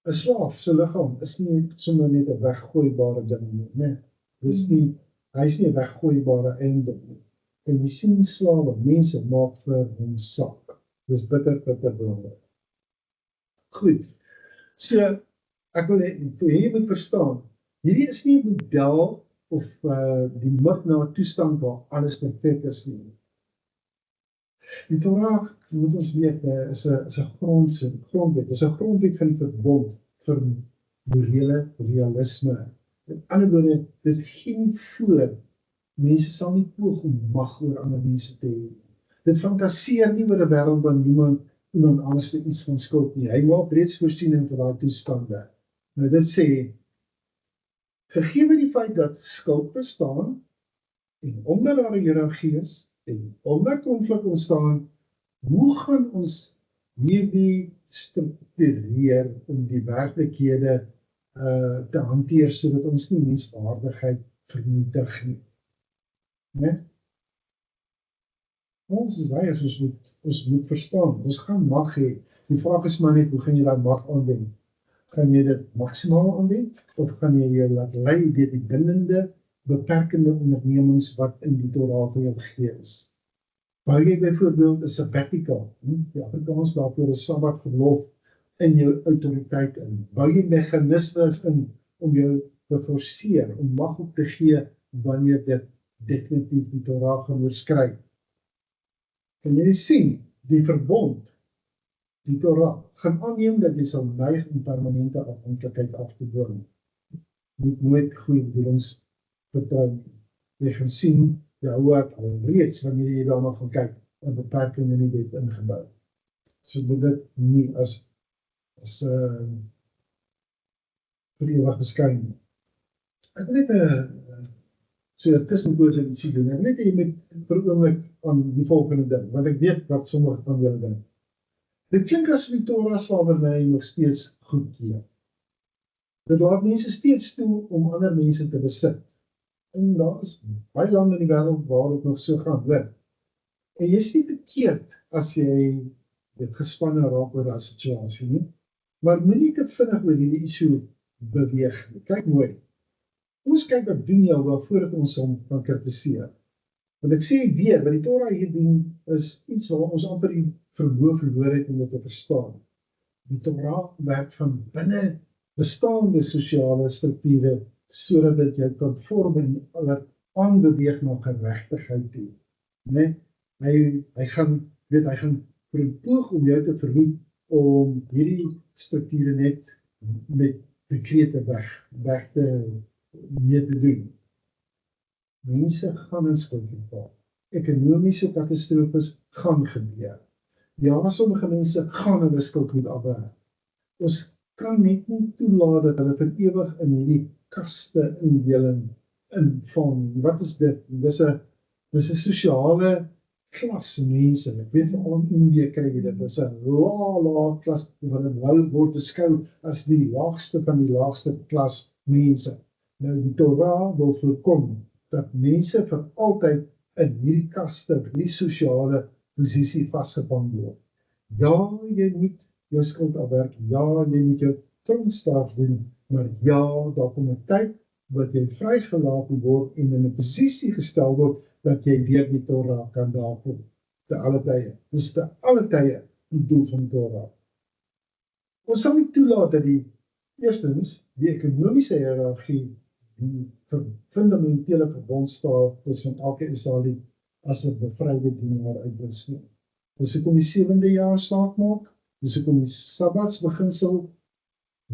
'n Slaaf se liggaam is nie sommer net 'n weggooibare ding nie, né? Hy's nie 'n weggooibare eiendom nie. En jy sien slawe, mense maak vir hom saak. Dis bitter belangrik. Goed. So, ek wil hê jy moet verstaan, hierdie is nie 'n model of die mik na 'n toestand waar alles perfek is nie. Die Torah, moet ons weet, is 'n grondwet, is 'n grondwet van die verbond vir morele realisme. Met ander woorde, dit gee nie voor, mense sal nie poog om mag oor ander mense te hê. Dit fantaseer nie oor 'n wêreld waar iemand anders iets van skuld nie. Hy maak reeds voorsiening vir daai toestande. Nou dit sê, gegee die feit dat skuld bestaan, en omdat daar 'n hiërargie is, en omdat konflik ontstaan, hoe gaan ons hierdie struktureer om die werklikhede te hanteer, sodat ons nie menswaardigheid vernietig nie. Né? Ons is leiers, ons moet verstaan, ons gaan mag hê. Die vraag is maar net, hoe gaan jy daai mag aanwend? Gaan jy dit maksimaal aanwend, of gaan jy jou laat lei deur die bindende, beperkende ondernemings wat in die Torah vir jou gegee is? Bou jy byvoorbeeld 'n sabbatical, die Afrikaans daarvoor 'n sabbatverlof in jou autoriteit in? Bou jy meganismes in om jou te forceer, om mag op te gee wanneer dit definitief die Torah gaan oorskry? Kan jy sien, die verbond, die Torah, gaan aanneem dat jy sal neig om permanente afhanklikheid af te dwing. Moet nooit goeie bedoelings vertrou nie. Jy gaan sien, Jahoua het al reeds, wanneer jy daarna gaan kyk, 'n beperking in die wet ingebou. So moet dit nie as vir ewig beskyn nie. Ek wil net so 'n tussenpoortjie ietsie doen. Ek wil net jy met vir 'n oomblik aan die volgende ding, want ek weet wat sommige van julle dink. Dit klink asof die Torah slawerny nog steeds goedkeur. Dit laat mense steeds toe om ander mense te besit. En daar is baie lande in die wêreld waar dit nog so gaan, hoor. En jy is nie verkeerd as jy dit gespanne raak oor daai situasie nie, maar moenie te vinnig oor hierdie issue beweeg nie. Kyk mooi. Ons kyk wat doen Jahoua voordat ons hom kan kritiseer. Want ek sê weer, wat die Torah hier doen, is iets waar ons amper die vermoë verloor het om dit te verstaan. Die Torah werk van binne bestaande sosiale strukture, sodat dit jou kan vorm en dat aanbeweeg na geregtigheid toe. Nee, hy gaan poog om jou te verhoed om hierdie strukture net met dekrete weg mee te doen. Mense gaan in skuldgeval. Ekonomiese katastrofes gaan gebeur. Ja, sommige mense gaan hulle skuld moet afwerk. Ons kan net nie toelaat dat hulle vir ewig in hierdie kaste indeling inval nie. Wat is dit? Dis 'n sosiale klas mense. Ek weet veral in Indië kry jy dit. Dis 'n lae klas wat word beskou as die laagste van die laagste klas mense. Nou die Torah wil voorkom dat mense vir altyd in hierdie kaste, hierdie sosiale posisie vasgevang word. Ja, jy moet jou skuld afwerk, ja, jy moet jou tronkstraf doen, maar ja, daar kom 'n tyd wat jy vrygelaat word en in 'n posisie gestel word dat jy weer die Torah kan daarkom. Te alle tye. Dis te alle tye die doel van Torah. Ons sal nie toelaat dat eerstens die ekonomiese hiërargie die fundamentele verbondstaat tussen elke Israeliet as 'n bevryde dienaar uitwis nie. Dis hoekom die 7de jaar saak maak, dis hoekom die Sabbatsbeginsel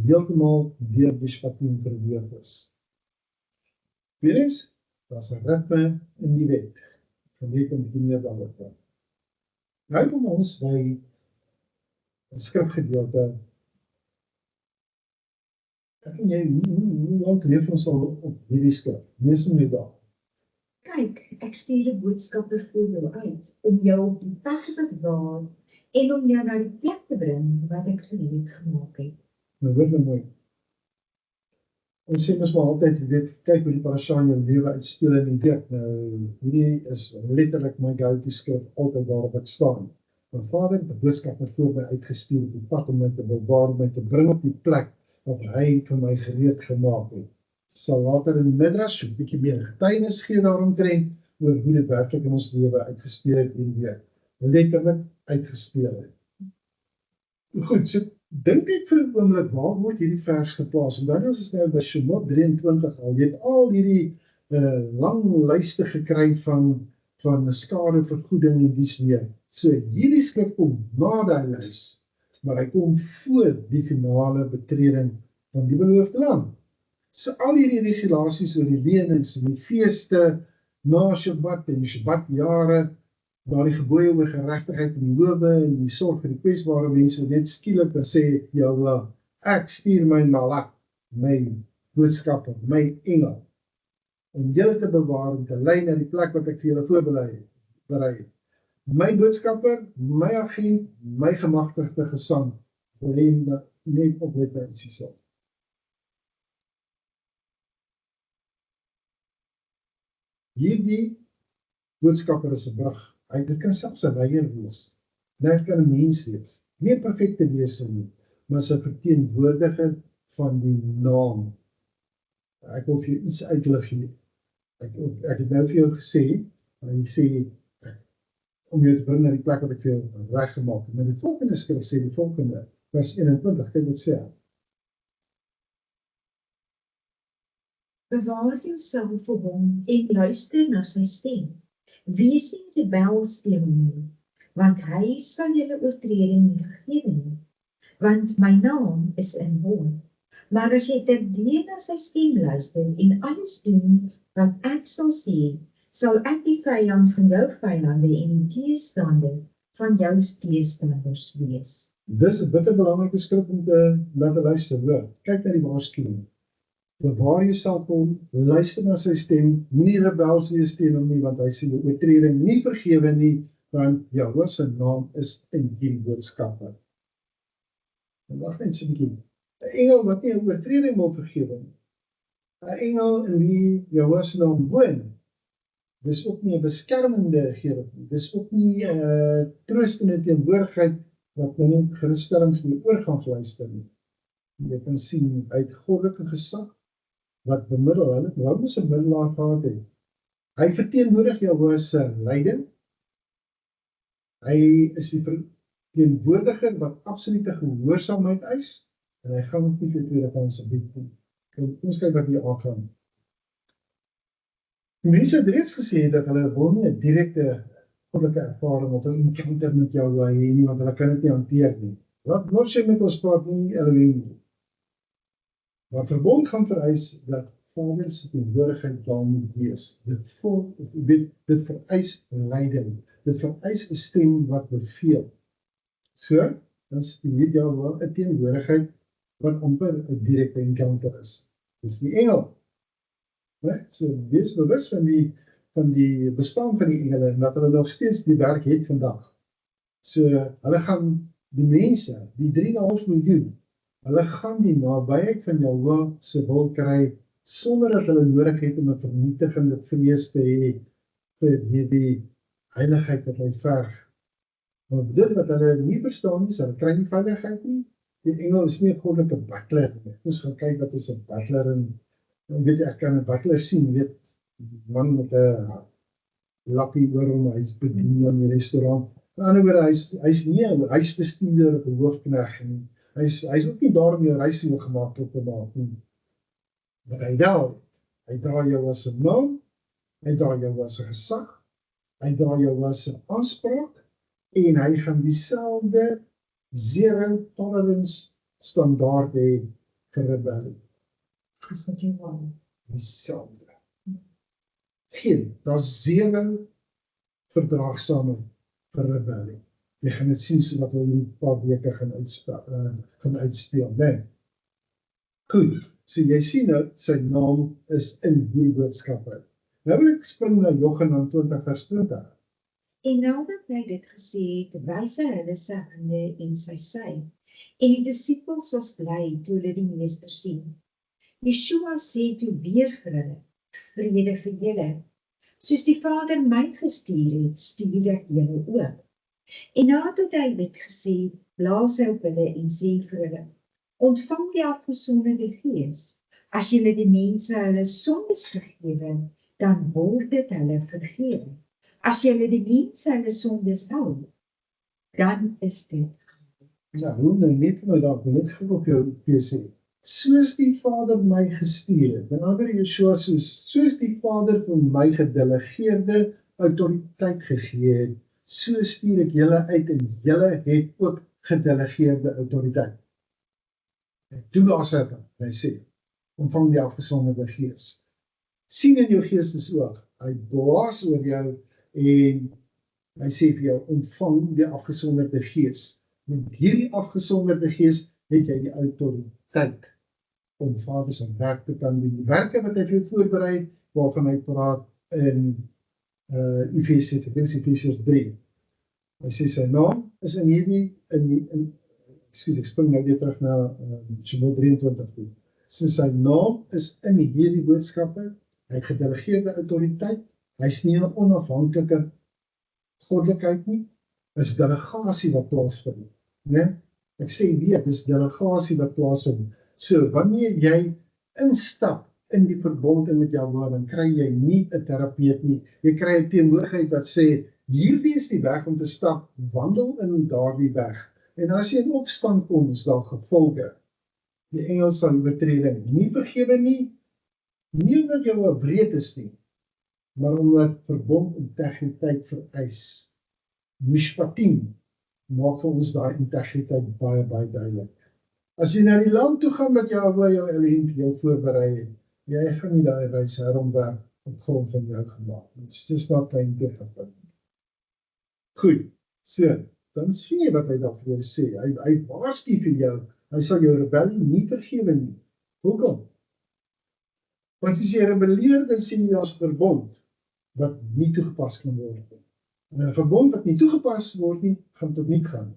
heeltemal deur die Shvatim verweef is. Tweedens, daar's 'n ritme in die wet. Van dit om die meer daaroor praat. Nou kom ons by 'n skrifgedeelte. Ek en jy, hoe lank leef ons al op hierdie skrif? Lees hom net daar. Kyk, ek stuur 'n boodskapper voor jou uit, om jou op die pad te bewaar en om jou na die plek te bring wat ek gereed gemaak het. Nou hoor nou mooi. Ons sê mos maar altyd, jy weet, kyk hoe die parasha in jou lewe uitspeel in die week. Nou, hierdie is letterlik my go-to skrif, altyd waarop ek staan. My Vader het 'n boodskapper voor my uitgestuur op die pad om my te bewaar, om my te bring op die plek wat hy vir my gereed gemaak het. Sal later in die midrash 'n bietjie meer getuienis gee daaromtrent oor hoe dit werklik in ons lewe uitgespeel het hierdie week. Letterlik uitgespeel het. Goed, so dink ek vir 'n oomblik, waar word hierdie vers geplaas? En dan is nou by Shemot 23 al, jy het al hierdie lang lyste gekry van skadevergoeding en dies meer. So hierdie skrif kom na daai lys, maar hy kom voor die finale betreding van die beloofde land. So al hierdie regulasies oor die lenings en die feeste na Shabbat en die Shabbatjare, daar die gebooie oor geregtigheid in die howe en die sorg vir die kwesbare mense, net skielik dan sê jou ek stuur my malak, my boodskapper, my engel, om julle te bewaar en te lei na die plek wat ek vir julle voorberei het. My boodskapper, my agent, my gemagtigde gesant, wil net oplet na ietsie sê. Hierdie boodskapper is 'n brug. Dit kan selfs 'n leier wees. Dit kan 'n mens wees. Nie 'n perfekte wese nie, maar 'n verteenwoordiger van die naam. Ek wil vir jou iets uitlig hier. Ek het nou vir jou gesê, hy sê, om jou te bring na die plek wat ek vir jou reggemaak het. Maar die volgende skrif sê die volgende, vers 21, kyk wat sê. Bewaar jouself vir hom en luister na sy stem. Wees nie rebels teen hom nie, want hy sal julle oortreding nie vergewe nie. Want my naam is in hom. Maar as jy terdee na sy stem luister en alles doen wat ek sal sê, sal ek die vyand van jou vyande en die teestander van jou teestanders wees. Dis 'n bitter belangrike skrif om te laat luister, hoor. Kyk na die waarskuwing. Bewaar jouself hom, luister na sy stem, nie rebels wees teen hom nie, want hy sê die oortreding nie vergewe nie, want Jahwe se naam is in die boodskapper. En wag net so 'n bietjie. 'n Engel wat nie 'n oortreding wil vergewe nie. 'n Engel in wie Jahwe se naam woon. Dis ook nie 'n beskermende regering nie. Dis ook nie 'n troostende teenwoordigheid wat nou nie geruststellings mee oor gaan luister nie. Jy kan sien uit goddelike gesag wat bemiddel, hulle wou mos 'n middelaar gehad het. Hy verteenwoordig Jahwe se leiding. Hy is die verteenwoordiger wat absolute gehoorsaamheid eis en hy gaan ook nie vir tweede kans bied nie. Ons kyk wat hier aangaan. Mense het reeds gesê dat hulle wil nie 'n direkte goddelike ervaring of 'n encounter met Jahwe hê nie, want hulle kan dit nie hanteer nie. Laat Moshe met ons praat nie, Elohim nie. Maar verbond gaan vereis dat Vader se teenwoordigheid daar moet wees. Dit vereis leiding. Dit vereis 'n stem wat beveel. So, dan stimuleer jy wel 'n teenwoordigheid wat amper 'n direkte encounter is. Dis die engel. So, wees bewus van die bestaan van die engele en dat hulle nog steeds die werk het vandag. So, hulle gaan die mense, die 3,5 miljoen, hulle gaan die nabyheid van Jahweh se wil kry sonder dat hulle nodig het om 'n vernietigende vrees te hê vir hierdie heiligheid wat hy verg. Maar dit wat hulle nie verstaan nie, hulle kry nie veiligheid nie. Die engel is nie 'n goddelike butler nie. Ons gaan kyk wat is 'n butler en weet jy, ek kan 'n butler sien, weet, man met 'n lappie oor hom, hy's bedien in die restaurant. In ander woorde, hy's nie 'n huisbestuurder of 'n hoofknegt nie. Hy's ook nie daar om jou reis vir jou gemaklik te maak nie. Maar hy dra jou as 'n naam, hy dra jou as 'n gesag, hy dra jou as 'n aanspraak, en hy gaan dieselfde zero tolerance standaard hê vir rebellie. Dis wat jy wil. Dieselfde. Daar's zero verdraagsaamheid vir rebellie. Jy gaan dit sien sodat we in 'n paar weke gaan uitspeel, né? Goed, so jy sien nou, sy naam is in hierdie boodskappe. Nou wil ek spring na Johannes 20 vers 20. En nadat hy dit gesê het, wys hy hulle sy hande en sy sy. En die disippels was bly toe hulle die meester sien. Yeshua sê toe weer vir hulle, vrede vir julle. Soos die Vader my gestuur het, stuur ek julle ook. En nadat hy dit gesê, blaas hy op hulle en sê vir hulle, ontvang die afgesonderde Gees. As julle die mense hulle sondes vergewe, dan word dit hulle vergewe. As julle die mense hulle sondes hou, dan is dit. Ja, hoe nou net my daar net gou op jou sê. Soos die Vader my gestuur het, dan ander Yeshua soos die Vader vir my gedelegeerde autoriteit gegee het, so stuur ek julle uit en julle het ook gedelegeerde autoriteit. Toe blaas hy sê, ontvang die afgesonderde Gees. Sien in jou geestesoog, hy blaas oor jou en hy sê vir jou, ontvang die afgesonderde Gees. Met hierdie afgesonderde Gees het jy die autoriteit om Vader se werk te kan doen. Die werke wat hy vir jou voorberei, waarvan hy praat in Efesiërs 3. Hy sê sy naam is in hierdie, ek spring nou weer terug na Shemot 23 toe. So sy naam is in hierdie boodskappe, hy het gedelegeerde autoriteit, hy is nie 'n onafhanklike goddelikheid nie, is delegasie wat plaasvind, né? Ek sê weer, dis delegasie wat plaasvind. So, wanneer jy instap in die verbond en met jou woord, dan kry jy nie 'n terapeut nie. Jy kry 'n teenwoordigheid wat sê, hierdie is die weg om te stap, wandel in daardie weg. En as jy in opstand kom, is daar gevolge. Die Engels sal oortreding nie vergewe nie omdat jou 'n wreed is nie, maar omdat verbond integriteit vereis. Mishpatim maak vir ons daai integriteit baie, baie duidelik. As jy na die land toe gaan wat Jahwe jou Elohim vir jou voorberei het, jy gaan nie daai reis heromwerk op grond van jou gemaak. It's just not going to happen. Goed, so, dan sien jy wat hy daar vir jou sê. Hy waarsku vir jou, hy sal jou rebellie nie vergewe nie. Hoekom? Want as jy rebelleer, dan sien jy daar's verbond wat nie toegepas kan word nie. En 'n verbond wat nie toegepas word nie, gaan tot niet gaan.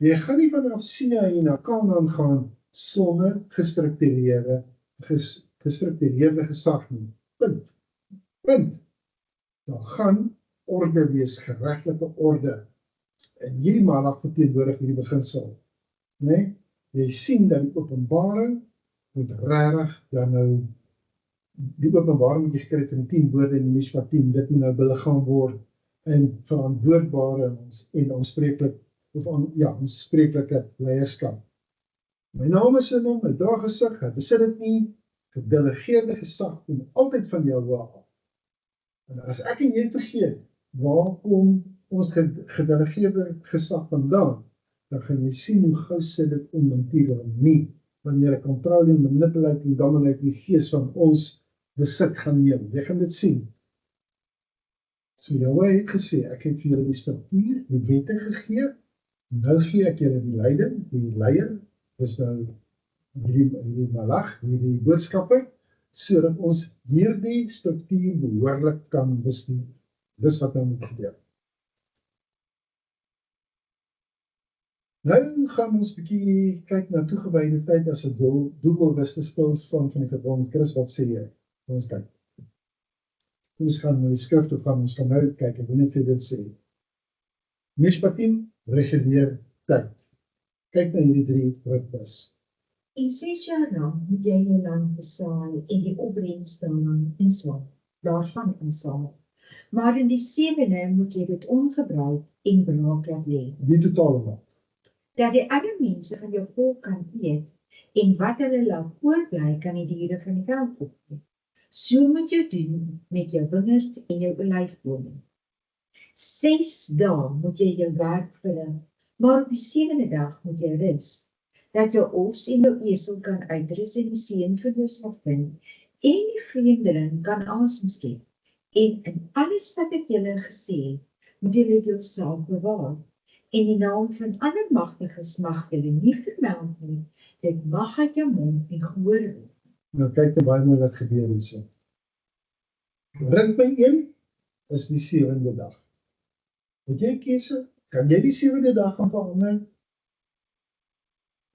Jy gaan nie vanaf Sinaï na Kanaan gaan sonder gestruktureerde gesag nie. Punt. Daar gaan orde wees, geregtelike orde. En hierdie maandag verteenwoordig hierdie beginsel. Nee? Jy sien dat die openbaring moet regtig dan nou die openbaring moet jy gekry het in 10 woorde in die Mishpatim, dit moet nou beliggaam word in verantwoordbare en aanspreeklike leierskap. My naam is in hom, hy dra gesig, hy besit dit nie, gedelegeerde gesag kom altyd van jou af. En as ek en jy vergeet, waar kom ons gedelegeerde gesag vandaan, dan gaan jy sien hoe gou sit dit onnatuurlik nie wanneer 'n controlling, manipulating, dominating gees van ons besit gaan neem. Jy gaan dit sien. So Jahwe het gesê, ek het vir julle die struktuur, die wette gegee, nou gee ek julle die leiding, die leier, dis nou hierdie malach, hierdie boodskapper, sodat ons hierdie struktuur behoorlik kan bestuur. Dis wat nou moet gebeur. Nou gaan ons bietjie kyk na toegewyde tyd as 'n doelbewuste stilstand van die verbond. Chris, wat sê jy? Ons kyk. Ons gaan na die skrif toe gaan, ons gaan nou kyk, ek wil net vir dit sê. Mishpatim, reguleer tyd. Kyk na hierdie 3 ritmes. In 6 jaar lang moet jy jou land besaai en die opbrengs daarvan insaal. Maar in die 7de moet jy dit ongebruik en braak laat lê. Die totale maand. Dat die ander mense van jou volk kan eet en wat hulle laat oorbly kan die diere van die veld opneem. So moet jy doen met jou wingerd en jou olyfbome. 6 dae moet jy jou werk verrig, maar op die 7de dag moet jy rus, dat jou os en jou esel kan uitrus en die seun vir jou sal vind, en die vreemdeling kan asem skep. En in alles wat ek julle gesê het, moet julle jouself bewaar. En die naam van ander magtiges mag julle nie vermeld nie, dit mag uit jou mond nie gehoor word. Nou kyk jy baie mooi wat gebeur hierso. Ritme 1 is die 7de dag. Het jy 'n keuse? Kan jy die 7de dag gaan verander?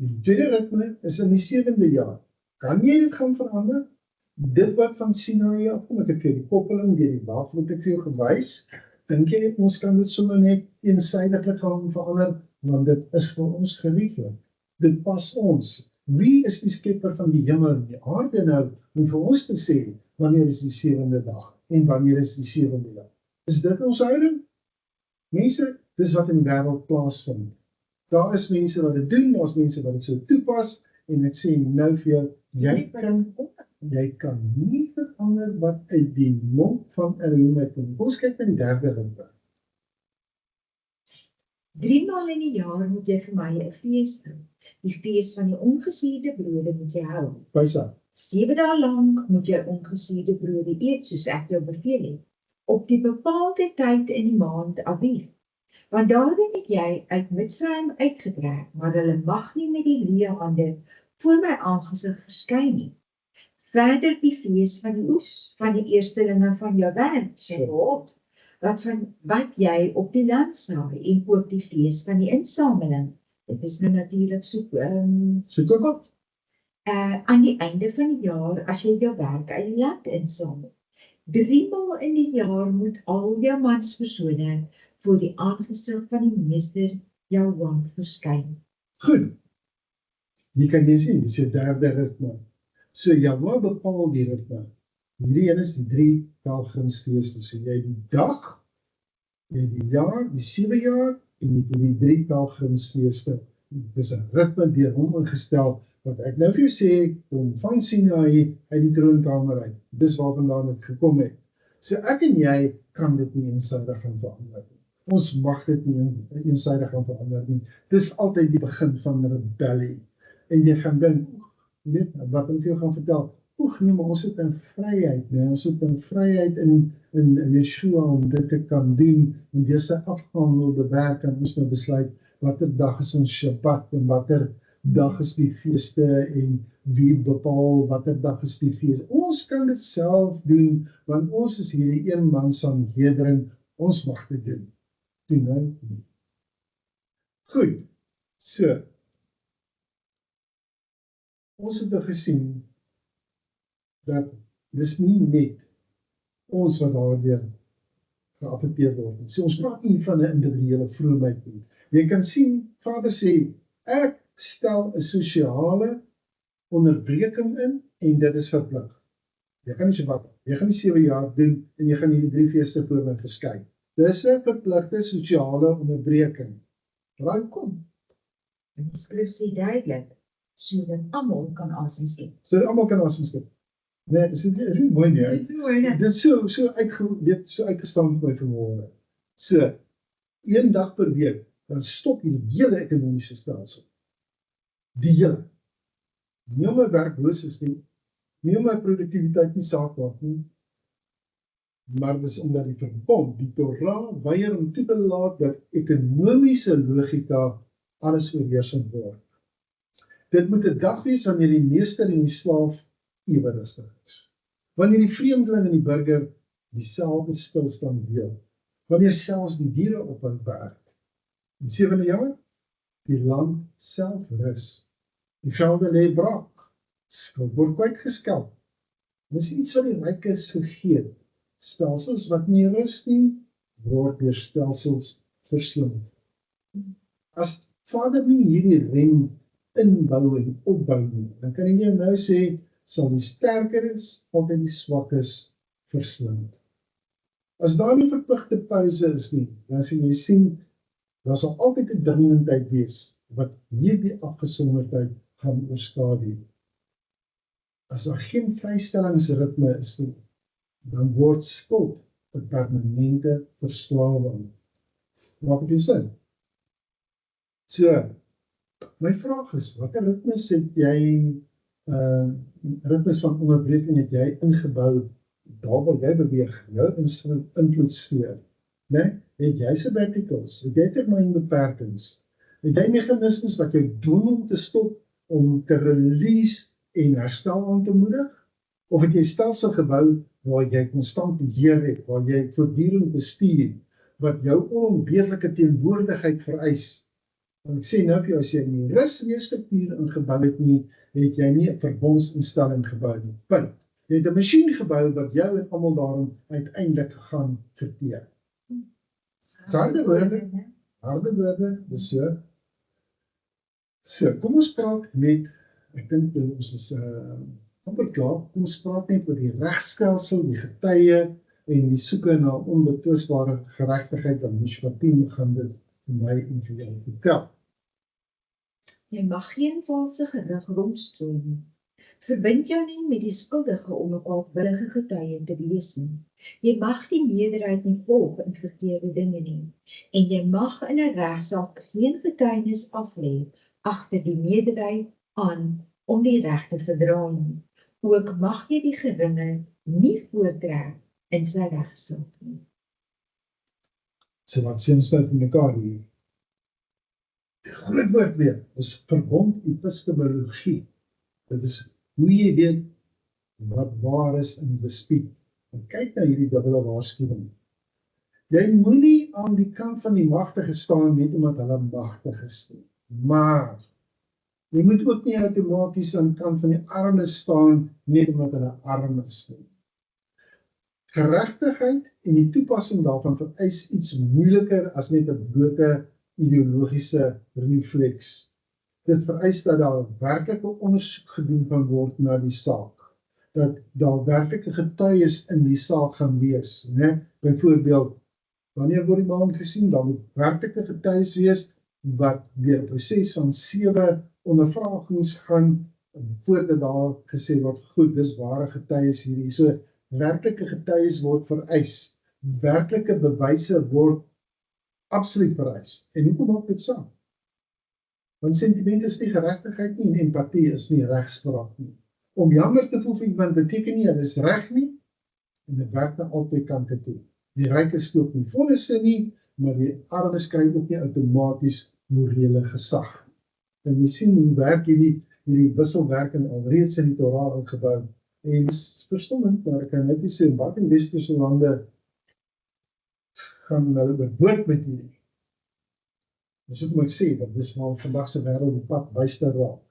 Die tweede ritme is in die 7de jaar. Kan jy dit gaan verander? Dit wat van Sinaï afkom, ek het vir die koppeling deur die Bafloed ek vir jou gewys. Dink jy ons kan dit sommer net eensydiglik gaan verander, want dit is vir ons gerieflik. Dit pas ons. Wie is die skepper van die hemel en die aarde nou om vir ons te sê wanneer is die 7de dag en wanneer is die 7de dag? Is dit ons houding? Mense, dis wat in die wêreld plaasvind. Daar is mense wat dit doen, daar is mense wat dit so toepas en ek sê nou vir jou, jy kan nie verander wat uit die mond van Elohim uitkom. Ons kyk na die 3de ritme. 3 maal in die jaar moet jy vir my 'n fees hou. Die fees van die ongesuurde brode moet jy hou. Bysa. 7 dae lank moet jy ongesuurde brode eet soos ek jou beveel het, op die bepaalde tyd in die maand Aviv. Want daarin het jy uit Mitzrayim uitgetrek, maar hulle mag nie met die leë hande voor my aangesig verskyn nie. Verder die fees van die oes, van die eerstelinge van jou werk, Shavuot, wat jy op die land saai, en ook die fees van die insameling. Dit is nou natuurlik Sukkot. Aan die einde van die jaar, as jy jou werk uit die land insamel. 3 maal in die jaar moet al jou manspersone voor die aangesig van die meester Jahwe verskyn. Goed. Hier kan jy sien, dis jou 3de ritme. So Jahwe bepaal die ritme. Hierdie een is die 3 pelgrimsfeeste. So jy die dag, jy die jaar, die 7 jaar, en jy die 3 pelgrimsfeeste. Dis 'n ritme deur hom ingestel, wat ek nou vir jou sê, kom van Sinaï uit die troonkamer uit. Dis waarvandaan dit gekom het. So ek en jy kan dit nie eensydig gaan verander nie. Ons mag dit nie eensydig gaan verander nie. Dis altyd die begin van rebellie. En jy gaan dink, weet wat ek vir jou gaan vertel, nee, maar ons het in vryheid, nee, ons het in vryheid in Yeshua om dit te kan doen, en deur sy afgehandelde werk kan ons nou besluit, watter dag is ons Shabbat, en watter dag is die feeste, en wie bepaal, watter dag is die feest. Ons kan dit self doen, want ons is hierdie eenmanssaamhedering, ons mag dit doen. Toe nou nie. Goed, so, ons het gesien, dat dis nie net ons wat daardeur geaffekteer word nie. So ons praat nie van 'n individuele vroomheid nie. Jy kan sien, Vader sê, ek stel 'n sosiale onderbreking in en dit is verplig. Jy gaan nie Shabbat, jy gaan nie 7 jaar doen en jy gaan nie die 3 feeste voor my verskyn. Dis 'n verpligte sosiale onderbreking. Raai kom. En die skrif sê duidelik, sodat almal kan asem skep. Sodat almal kan asem skep. Nee, is nie mooi nie. Dit is mooi, né? Dit is so uitgestaan vir my vanmôre. So, 1 dag per week, dan stop die hele ekonomiese stelsel. Die hele. Nie om my werkloos is nie, nie om my produktiwiteit nie saak maak nie, maar dis omdat die verbond, die Torah, weier om toe te laat dat ekonomiese logika alles oorheersend word. Dit moet 'n dag wees wanneer die meester en die slaaf ewe rustig is. Wanneer die vreemdeling en die burger dieselfde stilstand deel. Wanneer selfs die diere ophou werk. Die 7de jaar, die land self rus. Die velde lê braak. Skuld word kwytgeskelp. Dis iets wat die rykes vergeet. Stelsels wat nie rus nie, word deur stelsels verslind. As Vader nie hierdie rem inbou en opbou nie, dan kan jy nou sê, sal die sterkeres altyd die swakkes verslind. As daar nie verpligte pouse is nie, dan sien jy sien, daar sal altyd 'n dringendheid wees, wat hierdie afgesonderdheid gaan oorskadu. As daar geen vrystellingsritme is nie, dan word skuld 'n permanente verslawing. Maak dit jou sin? So, my vraag is, watter ritmes het jy, ritmes van onderbreking het jy ingebou, daar waar jy beweeg, jou invloedssfeer, né? Het jy sabbaticals, het jy termynbeperkings, het jy meganismes wat jou dwing om te stop, om te release en herstel aan te moedig, of het jy stelsel gebou waar jy konstant beheer het, waar jy voortdurend bestuur, wat jou onontbeerlike teenwoordigheid vereis. Want ek sê nou vir jou, as jy nie struktuur ingebou het nie, het jy nie 'n verbondsinstelling gebou nie. Punt. Jy het 'n masjien gebou wat jou en almal daarin uiteindelik gaan verteer. Harde woorde, dis so. So, kom ons praat net, ek dink ons is amper klaar, kom ons praat net oor die regstelsel, die getuie en die soeke na onbetwisbare geregtigheid, dan Mishpatim gaan dit vir my en vir jou vertel. Jy mag geen valse gerig rondstrooi nie. Verbind jou nie met die skuldige om 'n kwaadwillige getuie te wees nie. Jy mag die meerderheid nie volg in verkeerde dinge nie. En jy mag in 'n regsaak geen getuienis aflê agter die meerderheid aan om die reg te verdra nie. Ook mag jy die geringe nie voortrek in sy regsaak nie. So wat sê ons nou vir mekaar hier? Die groot woord weer, is verbond epistemologie. Dit is hoe jy weet wat waar is in dispuut. En kyk na hierdie dubbele waarskuwing. Jy moenie aan die kant van die magtige staan net omdat hulle magtig is nie. Maar jy moet ook nie outomaties aan die kant van die armes staan net omdat hulle arm is nie. Geregtigheid en die toepassing daarvan vereis iets moeiliker as net 'n blote ideologiese refleks. Dit vereis dat daar werklike ondersoek gedoen kan word na die saak. Dat daar werklike getuies in die saak gaan wees, né? Byvoorbeeld, wanneer word die maan gesien, dan moet werklike getuies wees wat deur 'n proses van 7 ondervragings gaan voordat daar gesê word, goed, dis ware getuies hierdie. So, werklike getuies word vereis. Werklike bewyse word absoluut vereis. En hoekom maak dit saak? Want sentiment is nie geregtigheid nie en empatie is nie regspraak nie. Om jammer te voel vir iemand beteken nie, dit is reg nie, en dit werk na albei kante toe. Die rykes koop nie vonisse nie, maar die armes kry ook nie outomaties morele gesag. En jy sien hoe werk hierdie wisselwerking alreeds in die Torah ingebou. En is verstommend, maar ek kan net nie sê, wat in westerse lande gaan hulle oorboord met hierdie. Dis hoekom ek sê, dat dis maar vandag se wêreld die pad byster raak.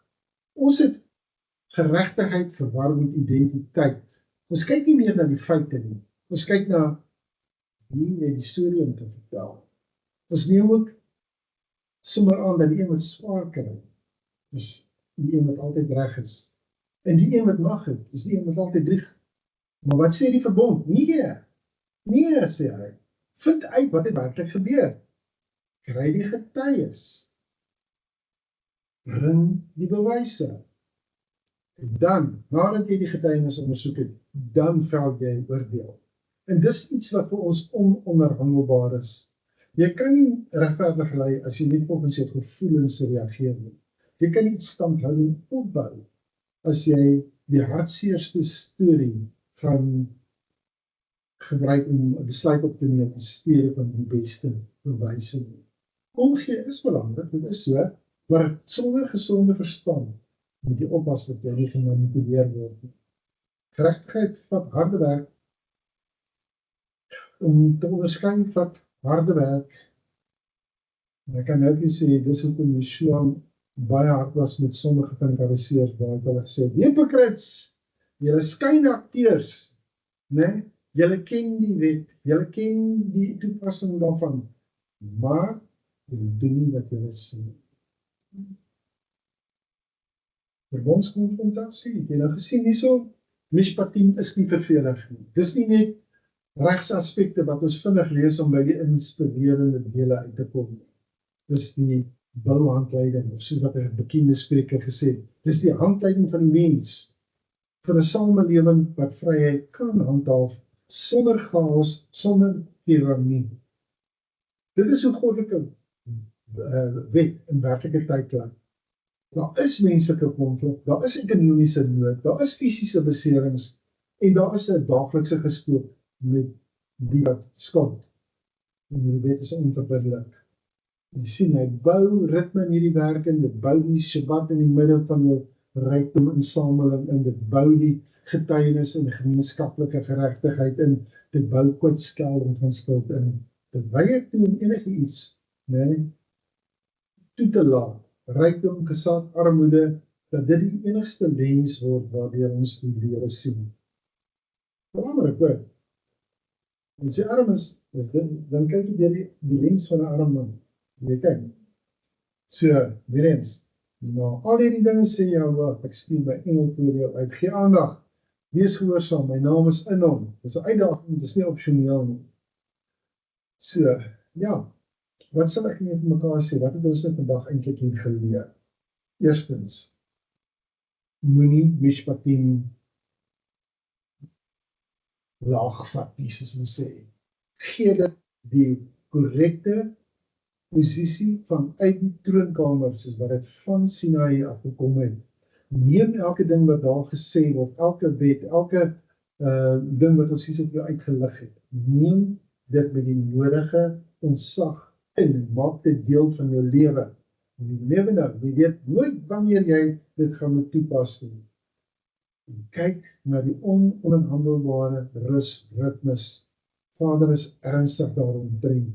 Ons het geregtigheid verwar met identiteit. Ons kyk nie meer na die feite nie. Ons kyk na wie jy die storie om te vertel. Ons neem ook sommer aan dat die een wat swaar kry, is die een wat altyd reg is. En die een wat mag het, is die een wat altyd lieg. Maar wat sê die verbond? Nee, sê hy. Vind uit wat het werklik gebeur. Kry die getuies. Bring die bewyse. En dan, nadat jy die getuienis ondersoek het, dan vel jy 'n oordeel. En dis iets wat vir ons ononderhandelbaar is. Jy kan nie regverdig lei as jy net volgens jou gevoelens reageer nie. Jy kan nie standhouding opbou as jy die hartseerste storie gaan gebruik om 'n besluit op te neem in steede van die beste bewyse nie. Omgee is belangrik, dit is so, maar sonder gesonde verstand moet jy oppas dat jy nie gemanipuleer word nie. Geregtigheid vat harde werk. Om te onderskei vat harde werk. En ek kan nou nie sê, dis hoekom Yeshua baie hard was met sommige van die fariseërs, waar hulle gesê, hypocrites, julle skynacteurs, né? Julle ken die wet, julle ken die toepassing daarvan, maar julle doen nie wat julle sê. Verbondskonfrontasie, het jy nou gesien hierso? Mishpatim is nie vervelig nie. Dis nie net regsaspekte wat ons vinnig lees om by die inspirerende dele uit te kom. Dis die bouhandleiding, of soos wat 'n bekende spreker gesê het, dis die handleiding van die mens vir 'n samelewing wat vryheid kan handhaaf sonder chaos, sonder tirannie. Dit is hoe goddelike wet in werklike tyd lyk. Daar is menslike konflik, daar is ekonomiese nood, daar is fisiese beserings en daar is 'n daaglikse gespook met die wat skuld. En hierdie wet is onverbiddelik. Jy sien, hy bou ritme in hierdie werk en dit bou die Shabbat in die middel van jou rykdom en sameling en dit bou die getuienis en gemeenskaplike geregtigheid in, dit bou kwytskelding van skuld in. Dit weier toe om enige iets, toe te laat. Rykdom, gesag, armoede, dat dit die enigste lens word waardeur ons die lewe sien. Belangrik hoor. As jy arm is, dan kyk jy deur die lens van 'n arm man. Jy kyk. So, weer eens, nou, al hierdie dinge sê jou wat, ek stuur my engel voor jou uit, gee aandag, wees gehoorsaam, my naam is in hom, dit is 'n uitdaging, dit is nie opsioneel nie. So, ja, wat sal ek nie vir mekaar sê, wat het ons net vandag eintlik hier geleer? Eerstens, moenie mishpatim laagvat nie, soos ons sê. Gee dit die korrekte posisie vanuit die troonkamer, soos wat dit van Sinaï afgekom het. Neem elke ding wat daar gesê word, elke wet, elke ding wat ons hier op jou uitgelig het. Neem dit met die nodige ontsag in, maak dit deel van jou lewe. En jy lewe nou, jy weet nooit wanneer jy dit gaan moet toepas nie. En kyk na die ononderhandelbare ritmes. Vader is ernstig daaromtrent.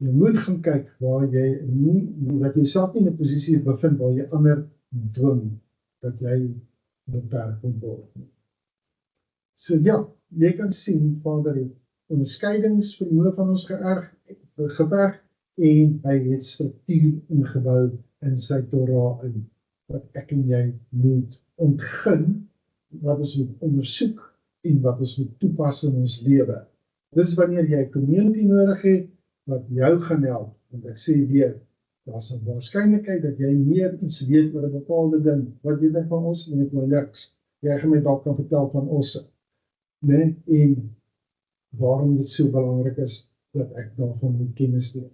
Jy moet gaan kyk waar jy nie, dat jy self nie in 'n posisie bevind waar jy ander dwing, dat jy beperk moet word. So ja, jy kan sien, Vader het onderskeidingsvermoë van ons gewerk en hy het struktuur ingebou in sy Torah in, wat ek en jy moet ontgin, wat ons moet ondersoek en wat ons moet toepas in ons lewe. Dis wanneer jy community nodig het, wat jou gaan help, want ek sê weer, daar is 'n waarskynlikheid dat jy meer iets weet oor 'n bepaalde ding, wat weet ek van ons, net maar niks, jy gaan my dalk kan vertel van ons, en waarom dit so belangrik is, dat ek daarvan moet kennis neem.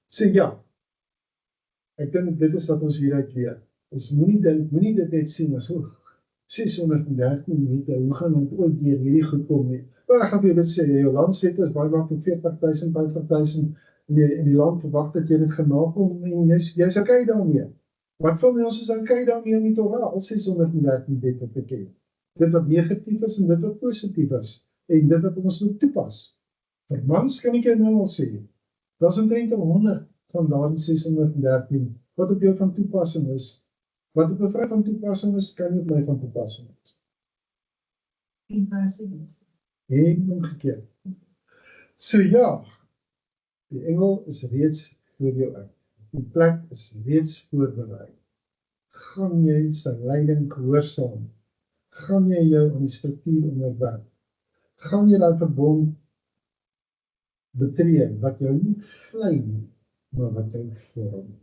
So ja, ek dink dit is wat ons hieruit leer, is moenie dit net sien as, 613 meter, hoe gaan ons ooit deur hierdie goed kom nie? Wel, ek gaan vir jou dit sê, jou landswette is baie maak van 40.000, 50.000, en die land verwag dat jy dit gaan nakom, en jy's okay daarmee. Wat van ons is okay daarmee om die Torah, al 613 wette te ken? Dit wat negatief is en dit wat positief is, en dit wat ons moet toepas. Vir mans kan ek jou nou al sê, dat is omtrent 100 van daardie 613, wat op jou van toepassing is. Wat op 'n vrou van toepassing is, kan nie op my van toepassing is. En omgekeerd. So ja, die engel is reeds voor jou uit. Die plek is reeds voorberei. Gaan jy sy leiding gehoorsaam? Gaan jy jou aan die struktuur onderwerp? Gaan jy daai verbond betree wat jou nie vlei nie, maar wat jou vorm?